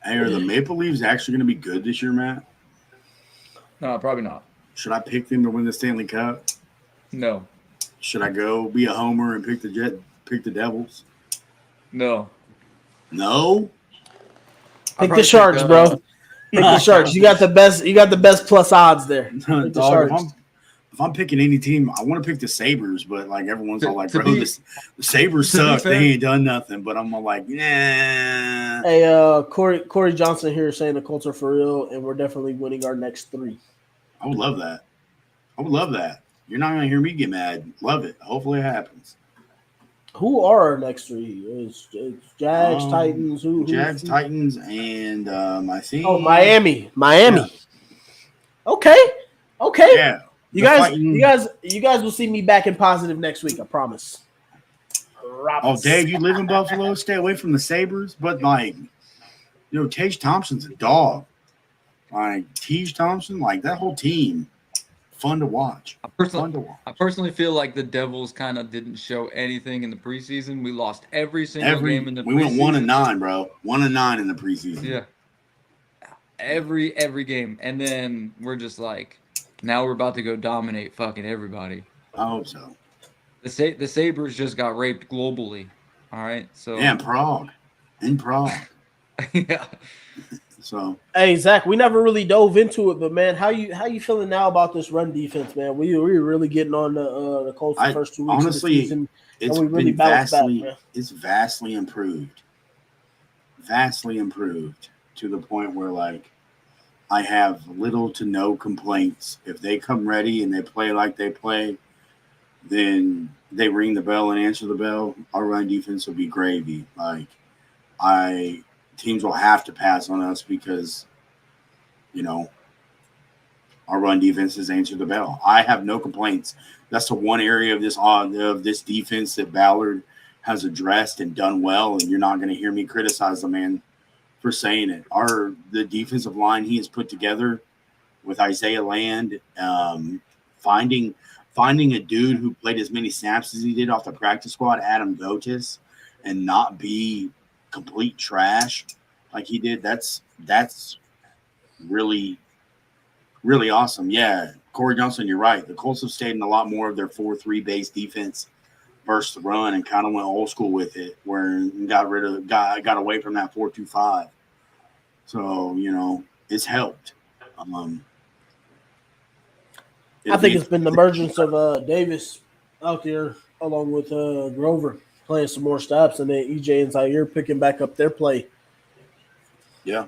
Hey, are the Maple Leafs actually going to be good this year, Matt? No, probably not. Should I pick them to win the Stanley Cup? No. Should I go be a homer and pick the Devils? No. No? Pick the Sharks, bro. Pick the Sharks. You got the best plus odds there. Pick the Sharks. If I'm picking any team, I want to pick the Sabres, but like everyone's all like, bro, the Sabres suck. They ain't done nothing. But I'm all like, nah. Hey, Corey Johnson here saying the Colts are for real, and we're definitely winning our next 3. I would love that. You're not going to hear me get mad. Love it. Hopefully it happens. Who are our next 3? It's Jags, Titans. Jags, Titans, and I think. Oh, Miami. Yeah. Okay. Yeah. You guys will see me back in positive next week. I promise. Oh, Dave, you live in Buffalo. Stay away from the Sabres, but Tage Thompson's a dog. Like Tage Thompson, like that whole team, fun to watch. I personally feel like the Devils kind of didn't show anything in the preseason. We lost every single game in the preseason. We went 1-9, bro. 1-9 in the preseason. Yeah. Every game. And then we're just like, now we're about to go dominate fucking everybody. I hope so. The Sabres just got raped globally. All right. So yeah, in Prague. Yeah. So hey Zach, we never really dove into it, but man, how you feeling now about this run defense, man? We were really getting on the Colts the first 2 weeks honestly, of the season. It's really vastly improved. Vastly improved to the point where like I have little to no complaints. If they come ready and they play like they play, then they ring the bell and answer the bell. Our run defense will be gravy. Like teams will have to pass on us because, our run defense has answered the bell. I have no complaints. That's the one area of this defense that Ballard has addressed and done well, and you're not going to hear me criticize the man for saying it. The defensive line he has put together with Isaiah Land, finding a dude who played as many snaps as he did off the practice squad, Adam Gotis, and not be complete trash like he did. That's really, really awesome. Yeah, Corey Johnson, you're right. The Colts have stayed in a lot more of their 4-3 base defense versus the run and kind of went old school with it, where got away from that 4-2-5. So, you know, it's helped. I think it's been the emergence of Davis out there along with Grover playing some more stops, and then EJ and Zaire picking back up their play. Yeah.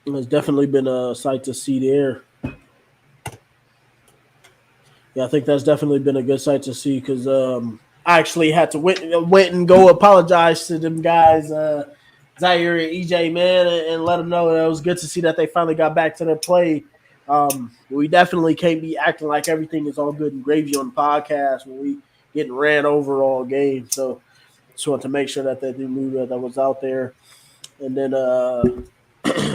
It's definitely been a sight to see there. Yeah, I think that's definitely been a good sight to see because I actually had to went and go apologize to them guys, Zaire and EJ, man, and let them know that it was good to see that they finally got back to their play. We definitely can't be acting like everything is all good and gravy on the podcast when we getting ran over all game. So just want to make sure that they knew that was out there. And then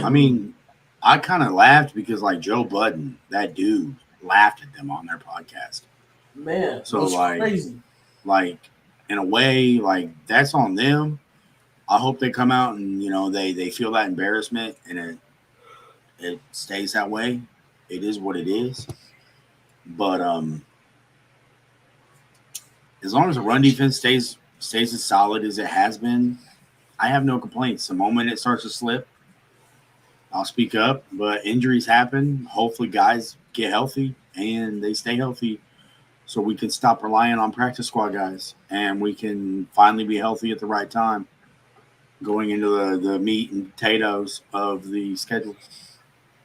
I mean, I kind of laughed because like Joe Budden, that dude, laughed at them on their podcast. Man, so like crazy. Like in a way, like that's on them. I hope they come out and, you know, they feel that embarrassment and it stays that way. It is what it is. But as long as the run defense stays as solid as it has been, I have no complaints. The moment it starts to slip, I'll speak up. But injuries happen. Hopefully guys get healthy and they stay healthy so we can stop relying on practice squad guys and we can finally be healthy at the right time going into the meat and potatoes of the schedule.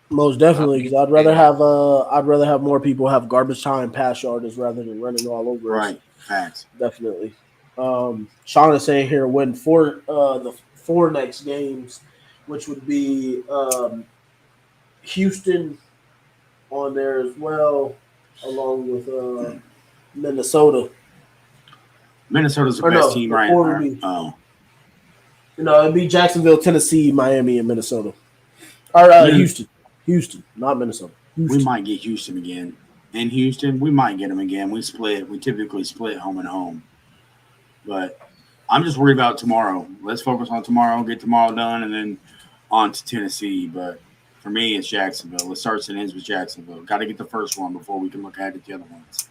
Most definitely, because I'd rather have more people have garbage time pass yarders rather than running all over us. Right, facts. Definitely. Sean is saying here win the four next games, which would be Houston on there as well, along with Minnesota. Minnesota's the best team right now. No, it'd be Jacksonville, Tennessee, Miami, and Minnesota. Or Houston. Houston, not Minnesota. Houston. We might get Houston again. In Houston, we might get them again. We typically split home and home. But I'm just worried about tomorrow. Let's focus on tomorrow, get tomorrow done, and then on to Tennessee. But for me, it's Jacksonville. It starts and ends with Jacksonville. Got to get the first one before we can look at the other ones.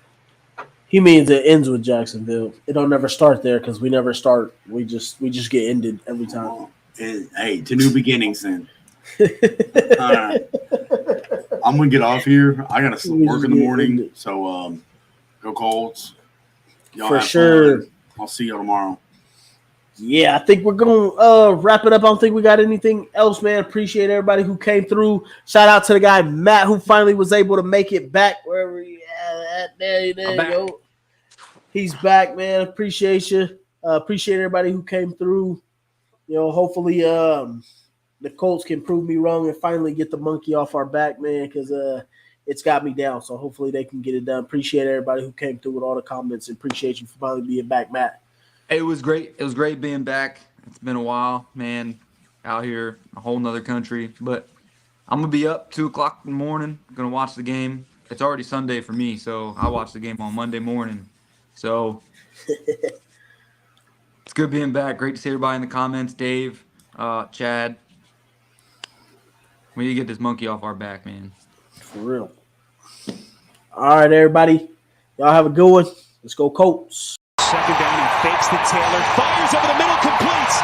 He means it ends with Jacksonville. It don't never start there because we never start. We just get ended every time. Hey, to new beginnings then. All right. I'm gonna get off here. I gotta work in the morning. So go Colts. Y'all for sure. Fun. I'll see y'all tomorrow. Yeah, I think we're gonna wrap it up. I don't think we got anything else, man. Appreciate everybody who came through. Shout out to the guy Matt who finally was able to make it back wherever he at. There you go. He's back, man. Appreciate you. Appreciate everybody who came through. You know, hopefully the Colts can prove me wrong and finally get the monkey off our back, man, because it's got me down. So hopefully they can get it done. Appreciate everybody who came through with all the comments and appreciate you for finally being back, Matt. It was great. It was great being back. It's been a while, man, out here, a whole nother country. But I'm going to be up 2 o'clock in the morning, going to watch the game. It's already Sunday for me, so I watch the game on Monday morning. So it's good being back. Great to see everybody in the comments. Dave, Chad. We need to get this monkey off our back, man. For real. All right, everybody. Y'all have a good one. Let's go Colts. Second down, he fakes the Taylor, fires over the middle, completes.